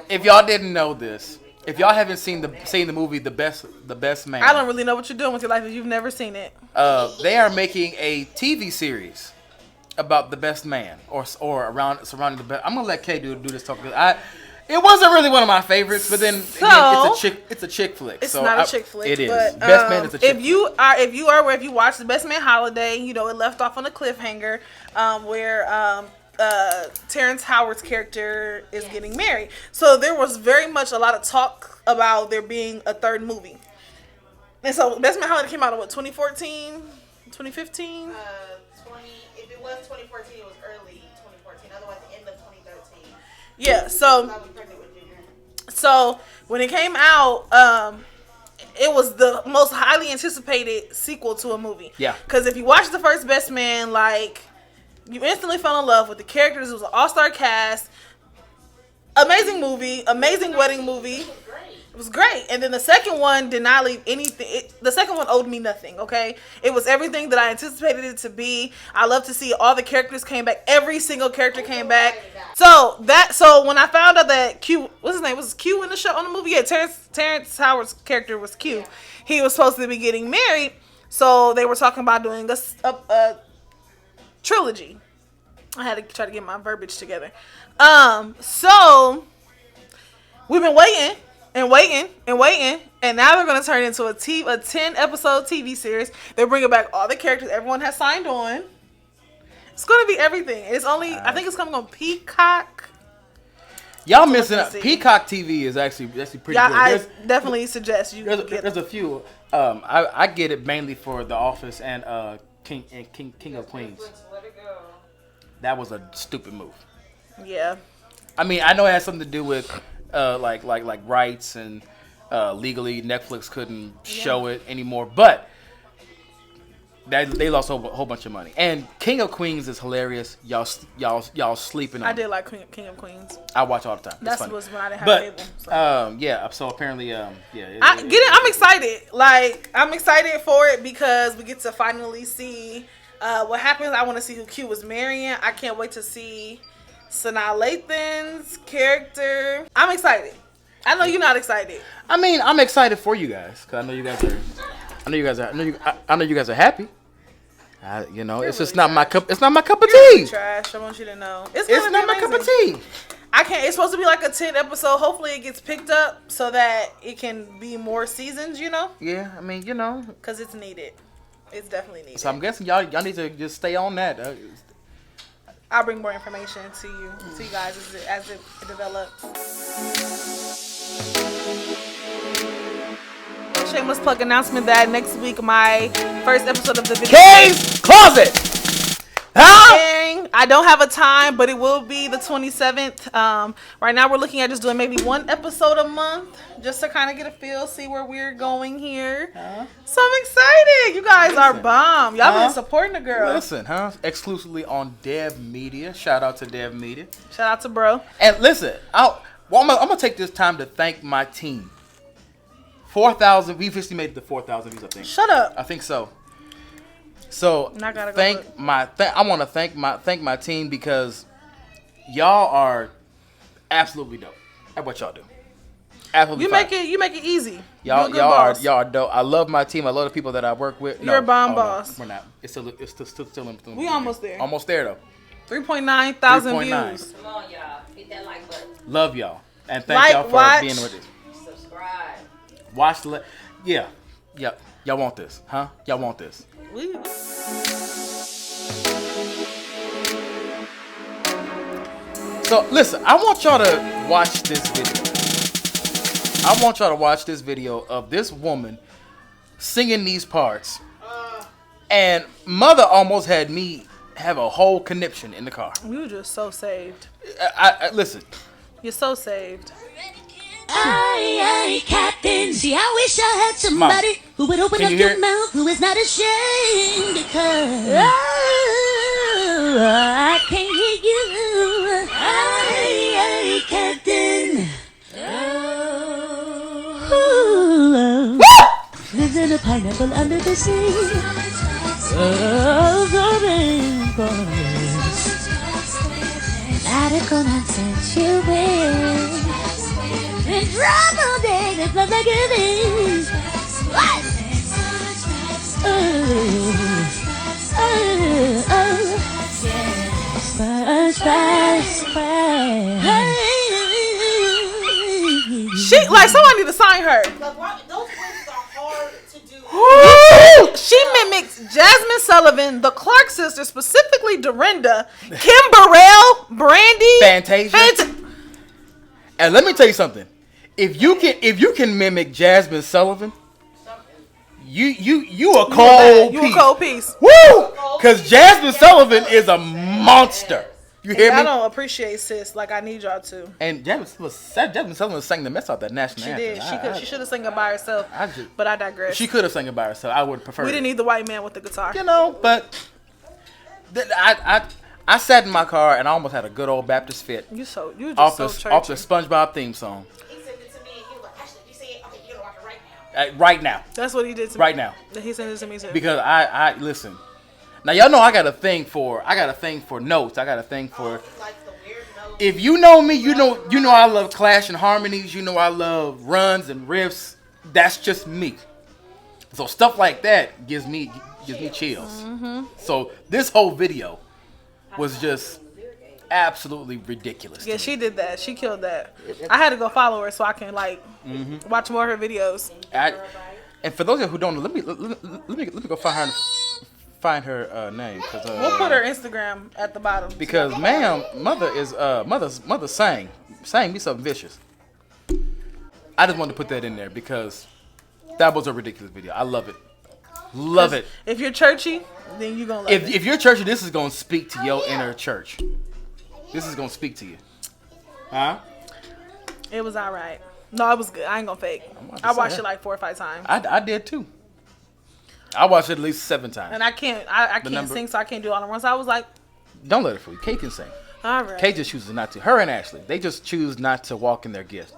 if y'all didn't know this, if y'all haven't seen the movie The Best Man, I don't really know what you're doing with your life if you've never seen it. they are making a TV series about the best man or surrounding the best. I'm gonna let Kay do this talk. It wasn't really one of my favorites, but then So- again, it's a chick flick. It's so not a chick flick. It is. But, Best Man is a chick if you watch The Best Man Holiday, you know it left off on a cliffhanger where Terrence Howard's character is getting married. So there was very much a lot of talk about there being a third movie. And so Best Man Holiday came out in what, 2014, 2015? if it was 2014, it was early 2014. Otherwise, the end of 2013. Yeah. So. I was pregnant with Junior. So when it came out, it was the most highly anticipated sequel to a movie. Yeah. Because if you watch the first Best Man, like you instantly fell in love with the characters. It was an all-star cast. Amazing movie. Amazing wedding movie. It was great. And then the second one did not leave anything. The second one owed me nothing, okay? It was everything that I anticipated it to be. I love to see all the characters came back. Every single character came back. So when I found out that Q, what's his name? Was Q in the show, on the movie? Yeah, Terrence Howard's character was Q. He was supposed to be getting married. So they were talking about doing a trilogy. I had to try to get my verbiage together. So we've been waiting. And now they're gonna turn into a 10-episode TV series. They're bringing back all the characters everyone has signed on. It's gonna be everything. It's only I think it's coming on Peacock. Y'all missing to out. see. Peacock TV is actually pretty Yeah, good. I definitely suggest you get There's it. a few. I get it mainly for The Office and King of Queens. That was a stupid move. Yeah. I mean, I know it has something to do with like rights and legally Netflix couldn't show it anymore, but they lost a whole bunch of money. And King of Queens is hilarious. Y'all sleeping on I it. did like King of Queens. I watch all the time. It's That funny. was when I didn't have But cable. So. yeah, so apparently yeah. I get it. I'm excited. Like I'm excited for it because we get to finally see what happens. I want to see who Q was marrying. I can't wait to see Sanaa Lathan's character. I'm excited. I know you're not excited. I mean, I'm excited for you guys because I know you guys are happy. It's just not my cup. It's not my cup of tea. Trash. I want you to know. It's not my cup of tea. I can't. It's supposed to be like a 10 episode. Hopefully, it gets picked up so that it can be more seasons. Yeah, I mean, because it's needed. It's definitely needed. So I'm guessing y'all need to just stay on that. I'll bring more information to you guys as it develops. Shameless plug announcement that next week my first episode of the video Kay's Closet. Huh? airing. I don't have a time, but it will be the 27th. Right now we're looking at just doing maybe one episode a month, just to kind of get a feel, see where we're going here. So I'm excited. You guys are bomb. Y'all been supporting the girl. Listen, exclusively on Dev Media. Shout out to Dev Media. Shout out to bro. And listen, Well, I'm gonna take this time to thank my team. 4,000. We've officially made it to 4,000 views, I think. Shut up. I think so. So I gotta go thank look. I want to thank my team because y'all are absolutely dope at what y'all do. Absolutely. You make it easy. Y'all You're a good boss. are dope. I love my team. I love the people that I work with. You're a bomb boss. No, we're not. It's still in between. We almost there. Almost there though. 3.9 thousand 3.9. views. Come on, y'all. Hit that like button. Love y'all and thank y'all for watch. being with us. Subscribe. Watch the. Yeah. Y'all want this, huh? Y'all want this. So listen, I want y'all to watch this video. I want y'all to watch this video of this woman singing these parts. And mother almost had me have a whole conniption in the car. You were just so saved. I listen. You're so saved. Aye, Captain. See, I wish I had somebody who would open Can up you hear your it? mouth, who is not ashamed because I can't hear you. Aye, Captain. Oh, lives in a pineapple under the sea. Oh, the rainforest. Radical nonsense you will. And drum all day, they flow like a bee. What? She like somebody need to sign her. Like, those voices are hard to do. She mimics Jasmine Sullivan, the Clark sisters, specifically Dorinda, Kim Burrell, Brandy, Fantasia. And let me tell you something. If you can mimic Jasmine Sullivan, you a cold You piece. a cold piece. Woo! Because Jasmine Sullivan is a monster. You hear I me? don't appreciate sis like I need y'all to. And Jasmine Sullivan sang the mess out that national She anthem. did. She should have sang it by herself. But I digress. She could have sang it by herself. I would prefer. We didn't need the white man with the guitar. You know, but I sat in my car and I almost had a good old Baptist fit. You just so off churchy. the SpongeBob theme song. He sent it to me and he was like, Ashley, you see it? Okay, you're gonna watch it right now. Right now. That's what he did to me. Right now. He sent it to me too. Because I listen. Now y'all know I got a thing for notes. I got a thing for. If you know me, you know I love clash and harmonies. You know I love runs and riffs. That's just me. So stuff like that gives me chills. Mm-hmm. So this whole video was just absolutely ridiculous. Yeah, she did that. She killed that. I had to go follow her so I can watch more of her videos. And for those of you who don't know, let me go find her name. We'll put her Instagram at the bottom. Because mother sang me something vicious. I just wanted to put that in there because that was a ridiculous video. I love it. Love it. If you're churchy, then you're gonna love it. If you're churchy, this is gonna speak to your inner church. This is gonna speak to you. Huh? It was alright. No, it was good. I ain't gonna fake. I watched it like 4 or 5 times. I did too. I watched it at least 7 times. And I can't sing, so I can't do it all at once. I was like, don't let it fool you. Kate can sing. all right. Kate just chooses not to. Her and Ashley, they just choose not to walk in their gift.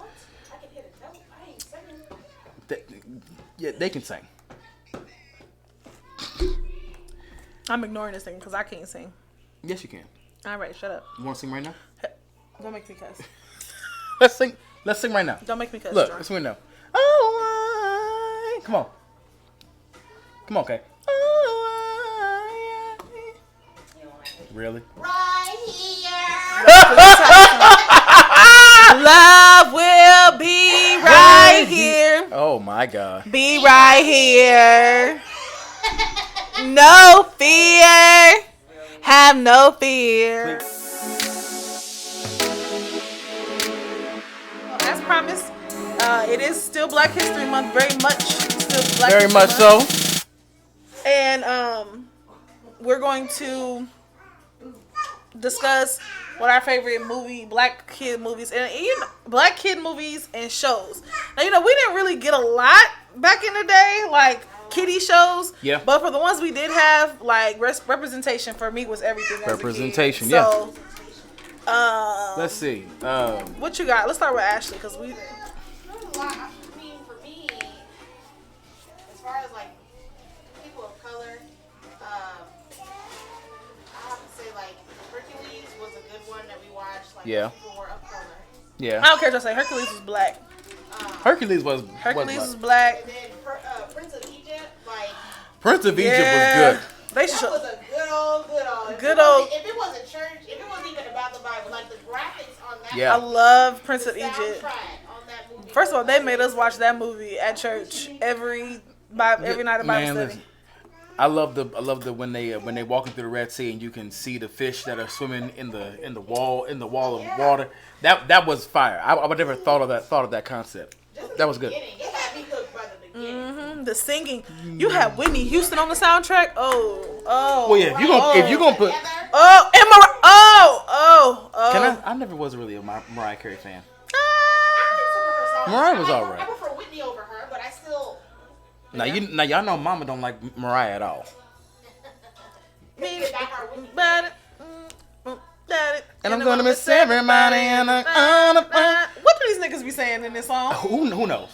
They can sing. I'm ignoring this thing because I can't sing. Yes, you can. All right, shut up. You want to sing right now? Don't make me cuss. Let's sing right now. Don't make me cuss. Look, John. let's sing now. Oh, come on. Come on, Kay. Really? Right here. Love will be right here. Oh my God. Be right here. No fear. Have no fear. As promised, it is still Black History Month. Very much still Black Very History much Month. so. And we're going to discuss what our favorite black kid movies and black kid movies and shows. Now, we didn't really get a lot back in the day, like kiddie shows. Yeah. But for the ones we did have, like representation for me was everything. Representation, as a kid. So, Let's see. What you got? Let's start with Ashley because we. There's a lot. I mean, for me, as far as like people of color, I have to say like Hercules was a good one that we watched. Like Yeah. people were of color. Yeah. I don't care what I say. Hercules was black. Hercules was black. And then Prince of Egypt, like Prince of Egypt Yeah. was good. They that should. was a good old. Good old- If it wasn't church, if it wasn't even about the Bible, like the graphics on that. Yeah. I love Prince of the Egypt. soundtrack on that movie. First of all, they made us watch that movie at church every night of Bible Man, study. listen, I love the when they walking through the Red Sea and you can see the fish that are swimming in the wall of water. That was fire. I would never thought of that concept. That was good. It had me hooked by the beginning. The singing. You had Whitney Houston on the soundtrack. Oh. Well, yeah, if you gonna put, Oh, and oh. can I never was really a Mariah Carey fan. I Mariah was I alright. prefer Whitney over her, but I still. Now y'all know Mama don't like Mariah at all. Get back our Whitney. And I'm gonna miss everybody and What do these niggas be saying in this song? who knows?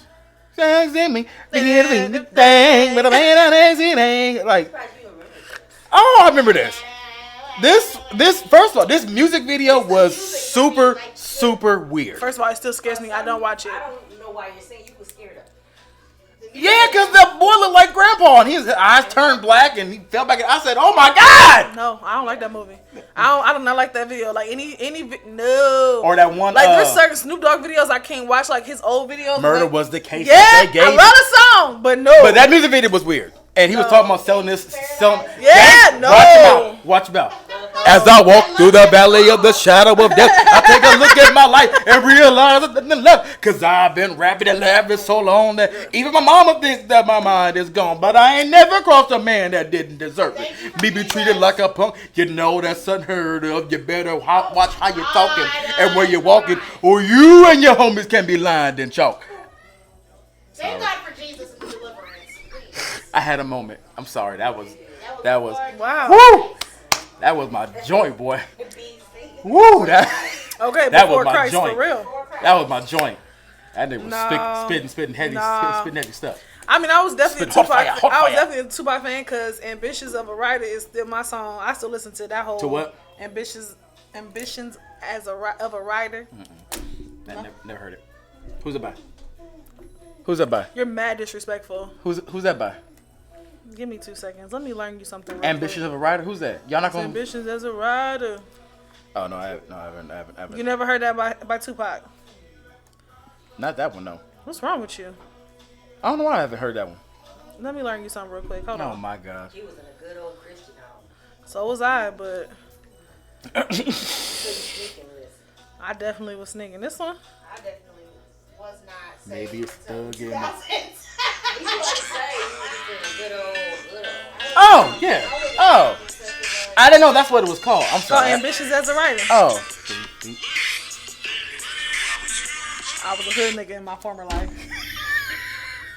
Things in me, thing, but a man like. Oh, I remember this. This first of all, this music video was super weird. First of all, it still scares me. I don't watch it. I don't know why you're saying you were scared of. Yeah, because the boy looked like Grandpa, and his eyes turned black, and he fell back. I said, "Oh my God!" No, I don't like that movie. I do not like that video. Like no. Or that one. Like there's certain Snoop Dogg videos I can't watch. Like his old videos. Murder like, was the case. Yeah, that they gave I love the song, but no. But that music video was weird, and he was talking about selling. Yeah, no. Watch him out. As I walk through the valley of the shadow of death, I take a look at my life and realize that nothing left. Cause I've been rapping and laughing so long that even my mama thinks that my mind is gone. But I ain't never crossed a man that didn't deserve it. Me be treated like a punk, you know that's unheard of. You better watch how you're talking and where you're walking, or you and your homies can be lined in chalk. Thank God for Jesus and deliverance. Please. I had a moment. I'm sorry. That was Wow. woo. That was my joint, boy. Woo. Okay, That before was my Christ, joint. for real. That was my joint. That nigga was No. spitting heavy, No. spitting heavy stuff. I mean, I was definitely Spit a hot Tupac. fire, hot I was fire. definitely a Tupac fan because "Ambitions of a Writer" is still my song. I still listen to that whole. To what? Ambitions as of a writer. Never heard it. Who's it by? Who's that by? You're mad disrespectful. Who's that by? Give me 2 seconds. Let me learn you something. Real Ambitious quick. of a Writer. Who's that? Y'all not gonna? Ambitions as a writer. Oh no, I haven't. You never heard that by Tupac? Not that one, no. What's wrong with you? I don't know why I haven't heard that one. Let me learn you something real quick. Hold Oh on. my gosh. He was in a good old Christian home. So was I, but Couldn't sneak and listen. I definitely was sneaking this one. I definitely was not. Maybe it's thug in me. He was to say he was just in a good old. Oh yeah. Oh, I didn't know that's what it was called. I'm So sorry. ambitious as a writer. Oh. I was a hood nigga in my former life.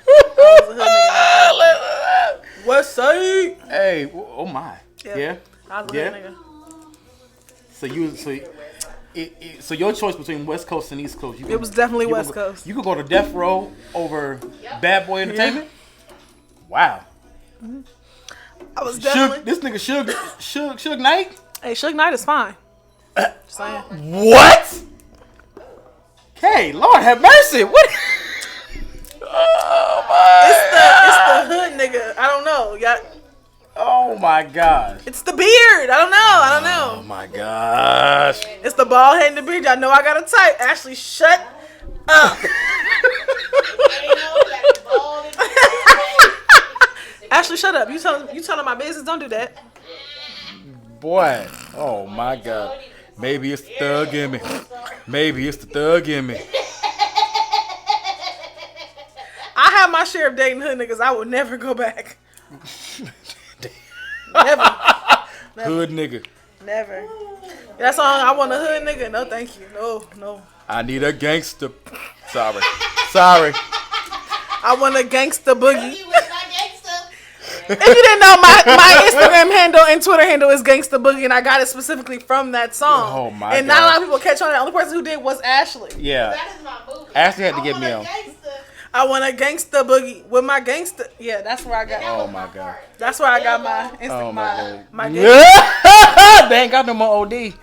I was a hood nigga in my former life. West Side. Hey. Oh my. Yeah. I was a Yeah. hood nigga. So your choice between West Coast and East Coast, It was definitely you West could go- Coast. You could go to Death Row over Bad Boy Entertainment. Wow. I was definitely. This nigga Suge Knight. Hey, Suge Knight is fine. Just saying. What? Okay, Lord have mercy. What? Oh my. It's the hood nigga. I don't know. Oh my gosh. It's the beard. I don't know. Oh my gosh. It's the bald head and the beard. Y'all know I got a type. Ashley, shut up. Ashley, shut up. You telling my business. Don't do that. Boy. Oh my God. Maybe it's the thug in me. Maybe it's the thug in me. I have my share of dating hood niggas. I will never go back. Never. Hood nigga. Never. That song, I want a hood nigga. No, thank you. No. I need a gangster. Sorry. I want a gangsta boogie. didn't know, my Instagram handle and Twitter handle is Gangsta Boogie, and I got it specifically from that song. Oh my And not a God. lot of people catch on. The only person who did was Ashley. Yeah. That is my movie. Ashley had to I get want me a on. gangster. I want a Gangsta Boogie with my gangsta. Yeah, that's where I got. Oh my God. That's where I got my Instagram. Oh my my God. gangsta. They ain't got no more OD. They ain't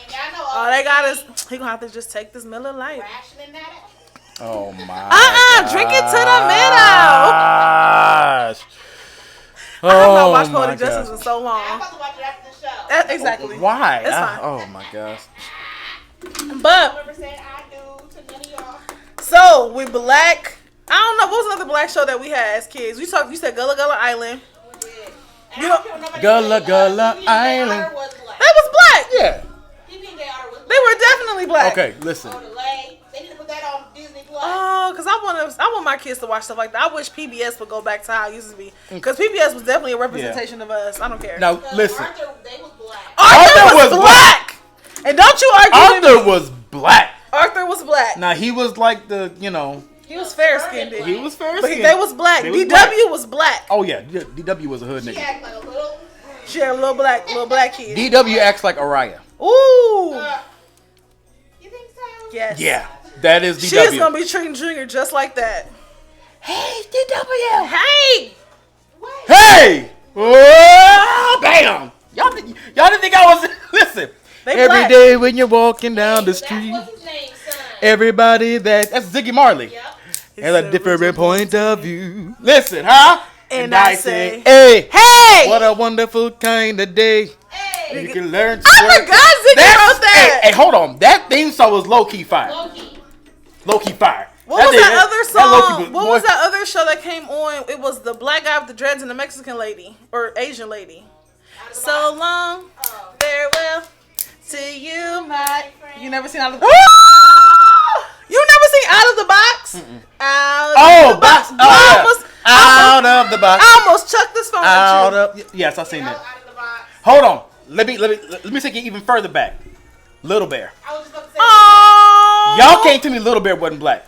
got no All they got is he gonna have to just take this Miller Lite. rationing that. Oh my. Drink it to the middle. Gosh. I have not Oh watched my Poetic Justice in gosh. so I'm long. about to watch it after the show. Exactly. Why? It's fine. Oh my gosh. But Remember saying I do to none of y'all. so we black. I don't know what was another black show that we had as kids. You said Gullah Gullah Island. We did. You And I know- don't care what nobody Gullah say, Gullah PB&J Island. Otter was black. They was black. Yeah. PB&J Otter was black. They were definitely black. Okay, listen. Oh, the lay. They need to put that on Disney Plus. Oh, cause I want my kids to watch stuff like that. I wish PBS would go back to how it used to be. Cause PBS was definitely a representation of us. I don't care. Now Because listen. Arthur, they was black. Arthur was was black. And don't you argue with Arthur me. was black. Arthur was black. Now he was like the, He was fair skinned. he was fair But skinned. they was black. They was DW was black. Oh yeah, DW was a hood She nigga. act like a little. She had a little black kid. DW acts like Araya. Ooh. You think so? Yes. Yeah, that is DW. She is gonna be treating Junior just like that. Hey, DW. Hey. Hey! Oh, bam! Y'all didn't think I was listen. They Every black. day when you're walking down the That's street, what's his name, son. everybody that's Ziggy Marley Yep. has a different point of view. Listen, huh? And I say, hey, hey. what a wonderful kind of day. Hey, You can learn to I work. forgot Ziggy wrote that. Hey, hold on. That theme song was low key fire. Loki. Low key fire. What was that other low-key song? What was that other show that came on? It was the black guy with the dreads and the Mexican lady or Asian lady. Out of the So box. long, Oh. farewell to you, my. friend. You never seen Out of the You never seen Out of the Box? Out Oh, of the box. box. Oh, yeah. Out of the box. I almost chucked this phone Out at you. of yes, I seen Out that. of the box. Hold on. Let me take it even further back. Little Bear. I was just about to say. Oh, Y'all came to me. Little Bear wasn't black.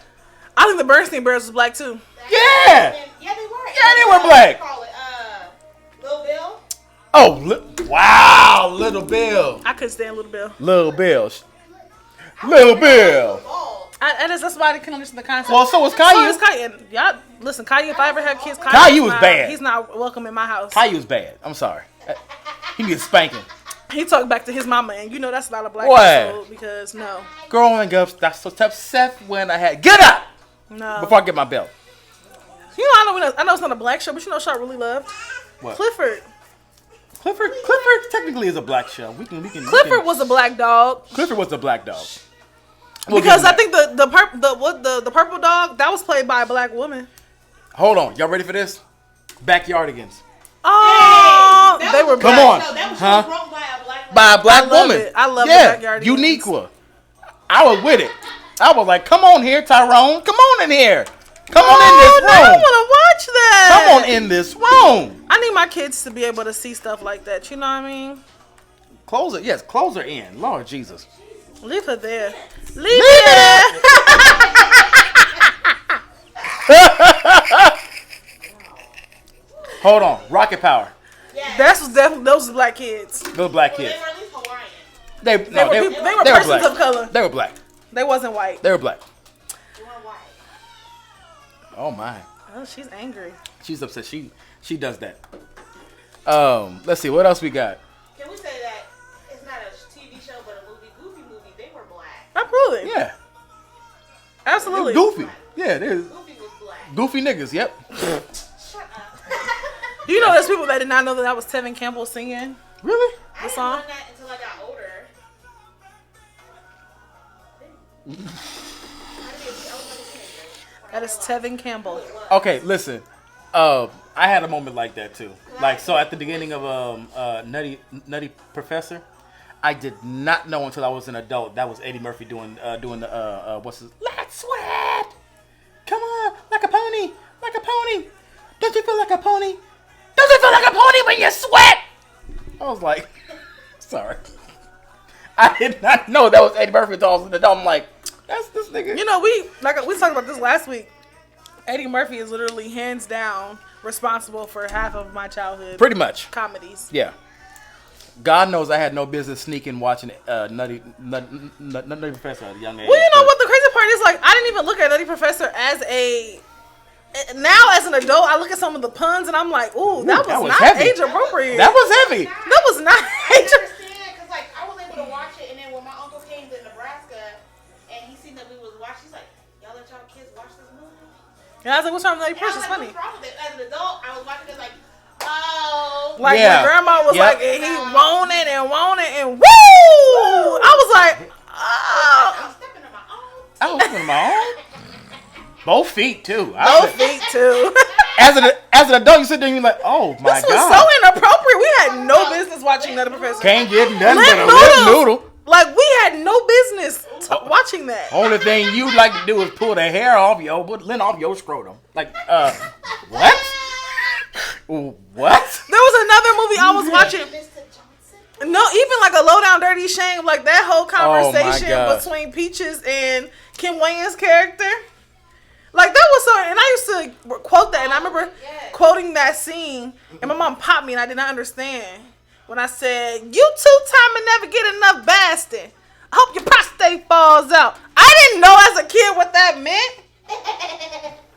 I think the Bernstein Bears was black too. Yeah. Yeah, they were. Yeah, they were black. Call it, Lil Bill. Oh, wow, Little Bill. I couldn't stand Little Bill. Little Bill. Little Bill. Oh. That's why I couldn't understand the concept. Well, so was So Caillou. is Caillou. And y'all, listen, Caillou, if I ever have kids, Caillou was not- bad. He's not welcome in my house. Caillou's bad. I'm sorry. He needs spanking. He talked back to his mama, and you know that's not a black What? episode because no. Growing up, that's so tough. Seth when I had get up No. before I get my belt. You know, I know it's not a black show, but you know, what I really loved What? Clifford. Clifford technically is a black show. We can. Clifford was a black dog Clifford was a black dog. We'll because give I him think the purple dog that was played by a black woman. that. Hold on, y'all ready for this? Backyardigans. Oh, That they was were a Come black. on. No, that was Huh? wrote by a black By a black I love woman. it. I love the yeah, Backyardigans. Uniqua. I was with it. I was like, come on here, Tyrone. Come on in here. Come on in this Oh, I room. want to watch that. Come on in this room. I need my kids to be able to see stuff like that. You know what I mean? Close it. Yes, close her in. Lord Jesus. Leave her there. Leave her there. Hold on. Rocket Power. That's was definitely those was black kids. Little black They kids. were at least Hawaiian. They were persons black. of color. They were black. They wasn't white. They were black. They weren't white. Oh my. Oh, she's angry. She's upset. She does that. Let's see what else we got. Can we say that it's not a TV show but a movie? Goofy movie. They were black. Absolutely. Yeah. Absolutely. Goofy. Yeah, there's Goofy was black. goofy niggas. Yep. Shut up. Do you know there's people that did not know that was Tevin Campbell singing Really? I didn't song? learn that until I got older. That is Tevin Campbell. Okay, listen. I had a moment like that too. Like so, at the beginning of Nutty Professor, I did not know until I was an adult that was Eddie Murphy doing the what's his Let's Sweat. Come on, like a pony, like a pony. Don't you feel like a pony? Don't you feel like a pony when you sweat? I was like, sorry. I did not know that was Eddie Murphy until I was an adult. I'm like, that's this nigga. You know, we talked about this last week. Eddie Murphy is literally hands down responsible for half of my childhood. Pretty much. Comedies. Yeah. God knows I had no business sneaking watching Nutty Professor at a young age. Well, you know what the crazy part is? Like, I didn't even look at Nutty Professor as a. Now, as an adult, I look at some of the puns and I'm like, ooh, that was not heavy. age appropriate. That was heavy. That was not age appropriate. Because, like, I was able to watch it, and then when my uncle came to Nebraska and he seen that we was watching, he's like, y'all let y'all kids watch this movie? And I was like, what's wrong with Nutty And I Professor? was It's like, funny. what's wrong with it? As an adult, I was watching it like, oh. Like, Yeah. my grandma was Yep. like, and he wanted and woo! I was like, oh. I'm stepping on my own. I was looking at my own. Both feet too. Both feet too. As an adult, you sit there and you're like, oh my This was God. so inappropriate. We had no business watching Nutty Professor. Can't get nothing Lip but a lip noodle. Like, we had no business watching that. Only thing you'd like to do is pull the hair off lint off your scrotum. Like, what? What? There was another movie I was watching. No, even like a Low Down Dirty Shame, like that whole conversation God. between Peaches and Kim Wayans' character. Like, that was so, and I used to quote that, and I remember quoting that scene, and my mom popped me, and I did not understand when I said, "You two-time and never get enough basting. I hope your prostate falls out." I didn't know as a kid what that meant,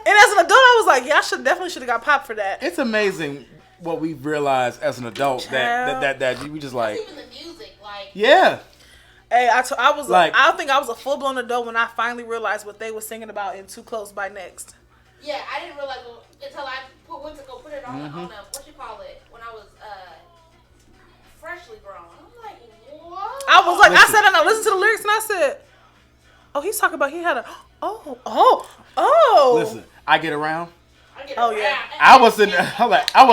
and as an adult, I was like, "Yeah, I definitely should have got popped for that." It's amazing what we've realized as an adult that we just like, Even the music, like. yeah. Hey, I was Like- I think I was a full-blown adult when I finally realized what they were singing about in Too Close by Next. Yeah, I didn't realize until I went to go put it on, on a, what you call it, when I was freshly grown. I'm like, what? I was like, Listen. I sat down and I listened to the lyrics and I said, oh, he's talking about he had a, oh. Listen, I get around. I get Oh, around. yeah. I was an adult. I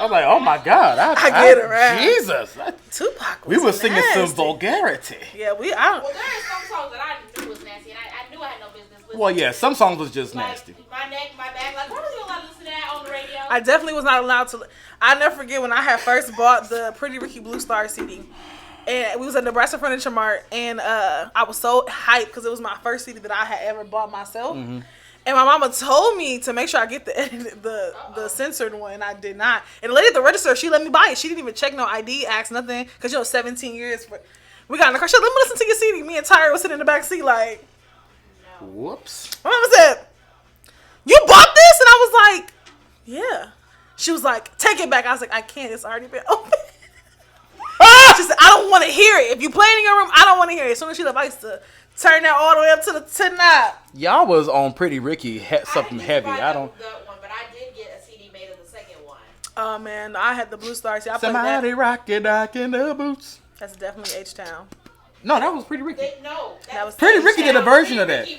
was like, oh my God. I get around. Jesus. Tupac was We were singing nasty. some vulgarity. Yeah, Well, there are some songs that I knew was nasty, and I knew I had no business with. Well, yeah, some songs was just like, nasty. My neck, my back. Like, why was you allowed to listen to that on the radio? I definitely was not allowed to. I never forget when I had first bought the Pretty Ricky Blue Star CD. And we was at Nebraska Furniture Mart, and I was so hyped because it was my first CD that I had ever bought myself. Mm-hmm. And my mama told me to make sure I get the censored one, and I did not. And the lady at the register, she let me buy it. She didn't even check no ID, ask nothing, because 17 years. We got in the car. She said, let me listen to your CD. Me and Tyra was sitting in the back seat like, Whoops. my mama said, you bought this? And I was like, yeah. She was like, take it back. I was like, I can't. It's already been open. She said, I don't want to hear it. If you play it in your room, I don't want to hear it. As soon as she left, I used to turn that all the way up to the knob. Y'all was on Pretty Ricky, something I heavy. didn't I don't. that one, but I did get a CD made of the second one. Oh, man. I had the Blue Star. See, I played Somebody that. rockin' in the boots. That's definitely H-Town. No, that was Pretty Ricky. That was Pretty Ricky did a version of that. Yeah,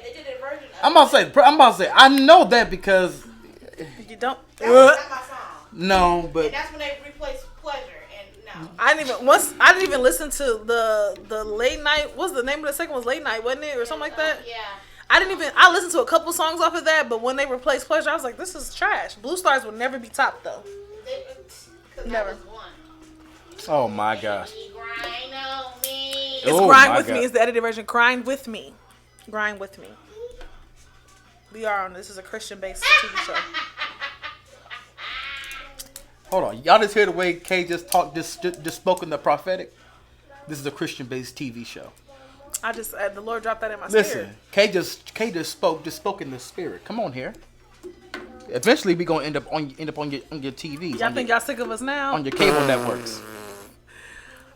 they did a version of I'm about to say, I know that because You don't. that. Was not my song. no, And but that's when they replaced Pleasure, and no. I didn't even listen to the late night. What's the name of the second one? Was Late Night, wasn't it, or something like that? Yeah. I listened to a couple songs off of that, but when they replaced Pleasure, I was like, this is trash. Blue Stars will never be top though. Never. oh my gosh. Grind on me. It's Oh Grind my With God. Me is the edited version. Grind With Me. Grind With Me. We are on. This is a Christian-based TV show. Hold on, y'all just hear the way Kay just talked, just spoke in the prophetic. This is a Christian-based TV show. I just the Lord dropped that in my Listen, spirit. Kay just spoke in the spirit. Come on here. Eventually, we gonna end up on your TVs. Y'all think y'all sick of us now? on your cable networks?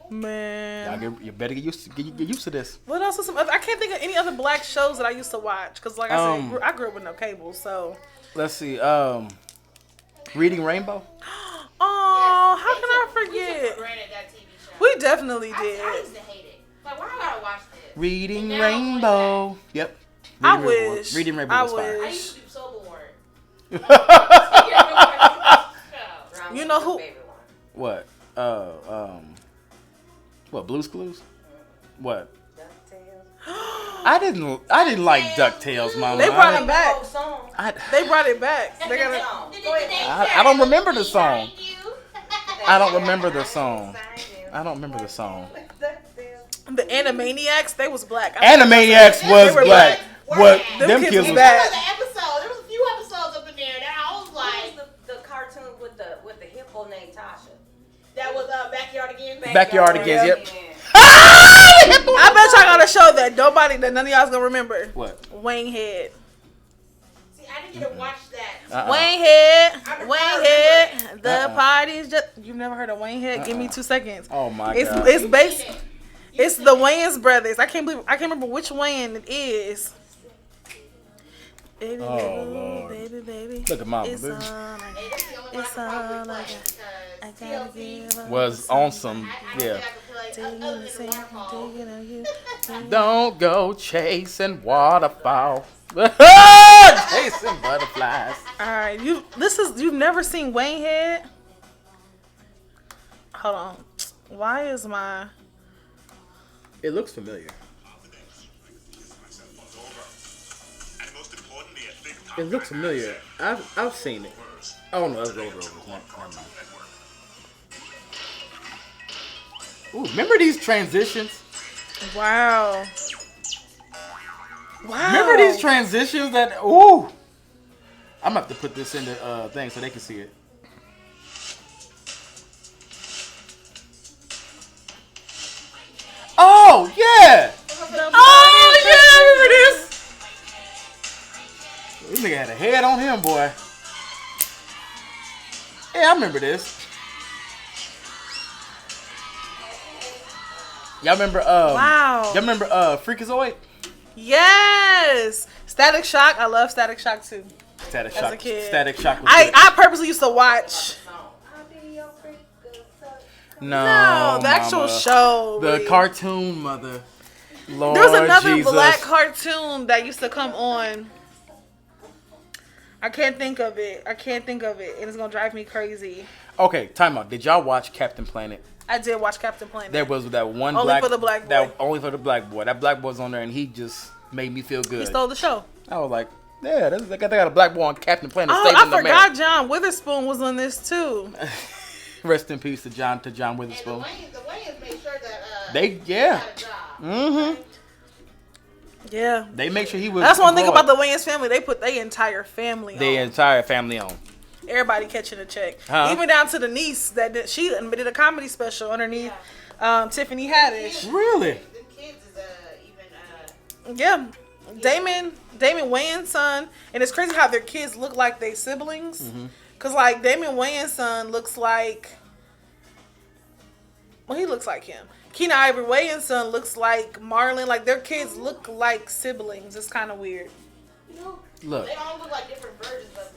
Man. You better get used to this. What else is some other? I can't think of any other black shows that I used to watch because, like I said, I grew up with no cable. So, Let's see. Reading Rainbow. oh, how can I We forget? took for granted that TV show. We definitely I did. used to hate it. Like, why I gotta watch this? Reading And now I'm Rainbow. Yep. I Reading Rainbow. wish. Reading Rainbow I was fire. I wish. used to do Sober Word. You know who- What? What? Blue's Clues? What? I didn't like DuckTales, Mama. They brought it back. I They brought it back. They got it. I don't remember the song. I don't remember the song. I don't remember the song. The Animaniacs, they was black. Animaniacs was They were black. black. What? Them Them kids kids was was bad. There was a few episodes up in there That was Backyard Again. Backyard Again, yep. I bet y'all got a show that none of y'all's gonna remember. What? Wayne Head. See, I didn't get to watch that. Wayne Head. The party's just. You've never heard of Wayne Head? Give me 2 seconds. Oh my god. It's based. It's the Wayans brothers. I can't remember which Wayne it is. Baby, Lord. baby. Look at mama. It's Baby. all I got. It's all I got. I gotta give up. Was on some, yeah. Other than Waterfall. Don't go chasing waterfowl. Chasing butterflies. All right, you've never seen Wayne Head? Hold on. Why is my? It looks familiar. It looks familiar. I've seen it. Oh no, that's Road Rovers. Never mind. Ooh, remember these transitions? Wow. Remember these transitions that? Ooh. I'm gonna have to put this in the thing so they can see it. Oh yeah. Oh yeah, I remember this. This nigga had a head on him, boy. Yeah, I remember this. Y'all remember? Wow. Y'all remember Freakazoid? Yes. Static Shock. I love Static Shock too. Static As Shock. a kid. Static Shock was good. I purposely used to watch. No, the actual mama. show. The really. cartoon, mother. Lord There was another Jesus. black cartoon that used to come on. I can't think of it. And it's gonna drive me crazy. Okay, time out. Did y'all watch Captain Planet? I did watch Captain Planet. There was that one Only black. for the black boy. Only for the black boy. That black boy's on there, and he just made me feel good. He stole the show. I was like, yeah, they got a black boy on Captain Planet. Oh, saving I the forgot man. John Witherspoon was on this too. Rest in peace to John And Witherspoon. the Wayans made sure that They he got a job. Mm-hmm. Yeah. They make sure he was. That's one thing employed. about the Wayans family. They put their entire family The on. entire family on. Everybody catching a check. Huh? Even down to the niece she did a comedy special underneath Tiffany Haddish. Really? The kids is even Yeah. Damon Wayans' son. And it's crazy how their kids look like they siblings. Mm-hmm. Because, like, Damon Wayans' son looks like... Well, he looks like him. Keena Ivory Wayans' son looks like Marlon. Like, their kids look like siblings. It's kind of weird. Look, they all look like different versions of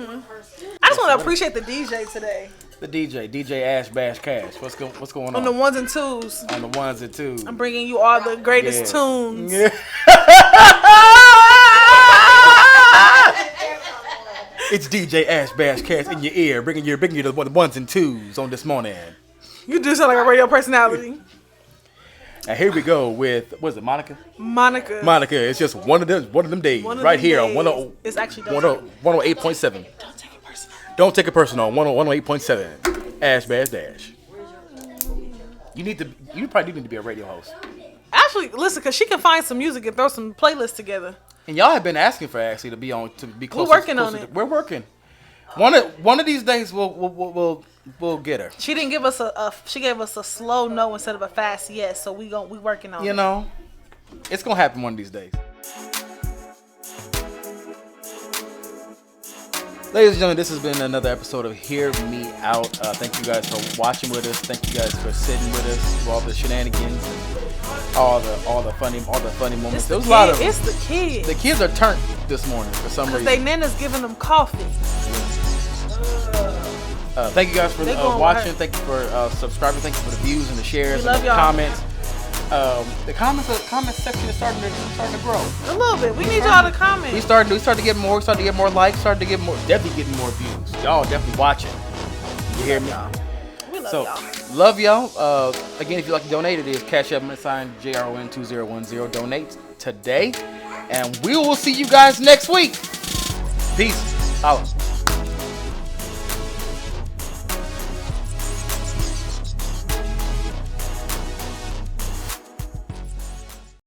one person. I just want to appreciate the DJ today. the DJ Ash Bash Cash. What's going on? On the ones and twos. On the ones and twos. I'm bringing you all the greatest tunes. Yeah. It's DJ Ash Bash Cash in your ear, bringing you the ones and twos on this morning. You do sound like a radio personality. And here we go with, what is it, Monica? Monica. It's just one of them days One of right them here days. on It's actually 108.7. Don't take it personal. 108.7. Ash Bash Dash. You probably do need to be a radio host. Actually, listen, because she can find some music and throw some playlists together. And y'all have been asking for Ashley to be close. We're working on it. We're working. One of these days we'll get her. She didn't give us she gave us a slow no instead of a fast yes, so we working on it. You know, it's gonna happen one of these days. Ladies and gentlemen, this has been another episode of Hear Me Out. Thank you guys for watching with us. Thank you guys for sitting with us through all the shenanigans, and all the funny moments. There was a lot of them. It's the kids. The kids are turned this morning for some reason. They nana's giving them coffee. Thank you guys for They going watching. wild. Thank you for subscribing. Thank you for the views and the shares We and love the y'all. comments. The comment section is starting to grow. A little bit. We need y'all to comment. We started to get more. Started to get more likes. Started to get more. Definitely getting more views. Y'all definitely watching. You hear me? We love So y'all. love y'all. Again, if you'd like to donate, it is Cash App sign JRON2010. Donate today, and we will see you guys next week. Peace. Holla.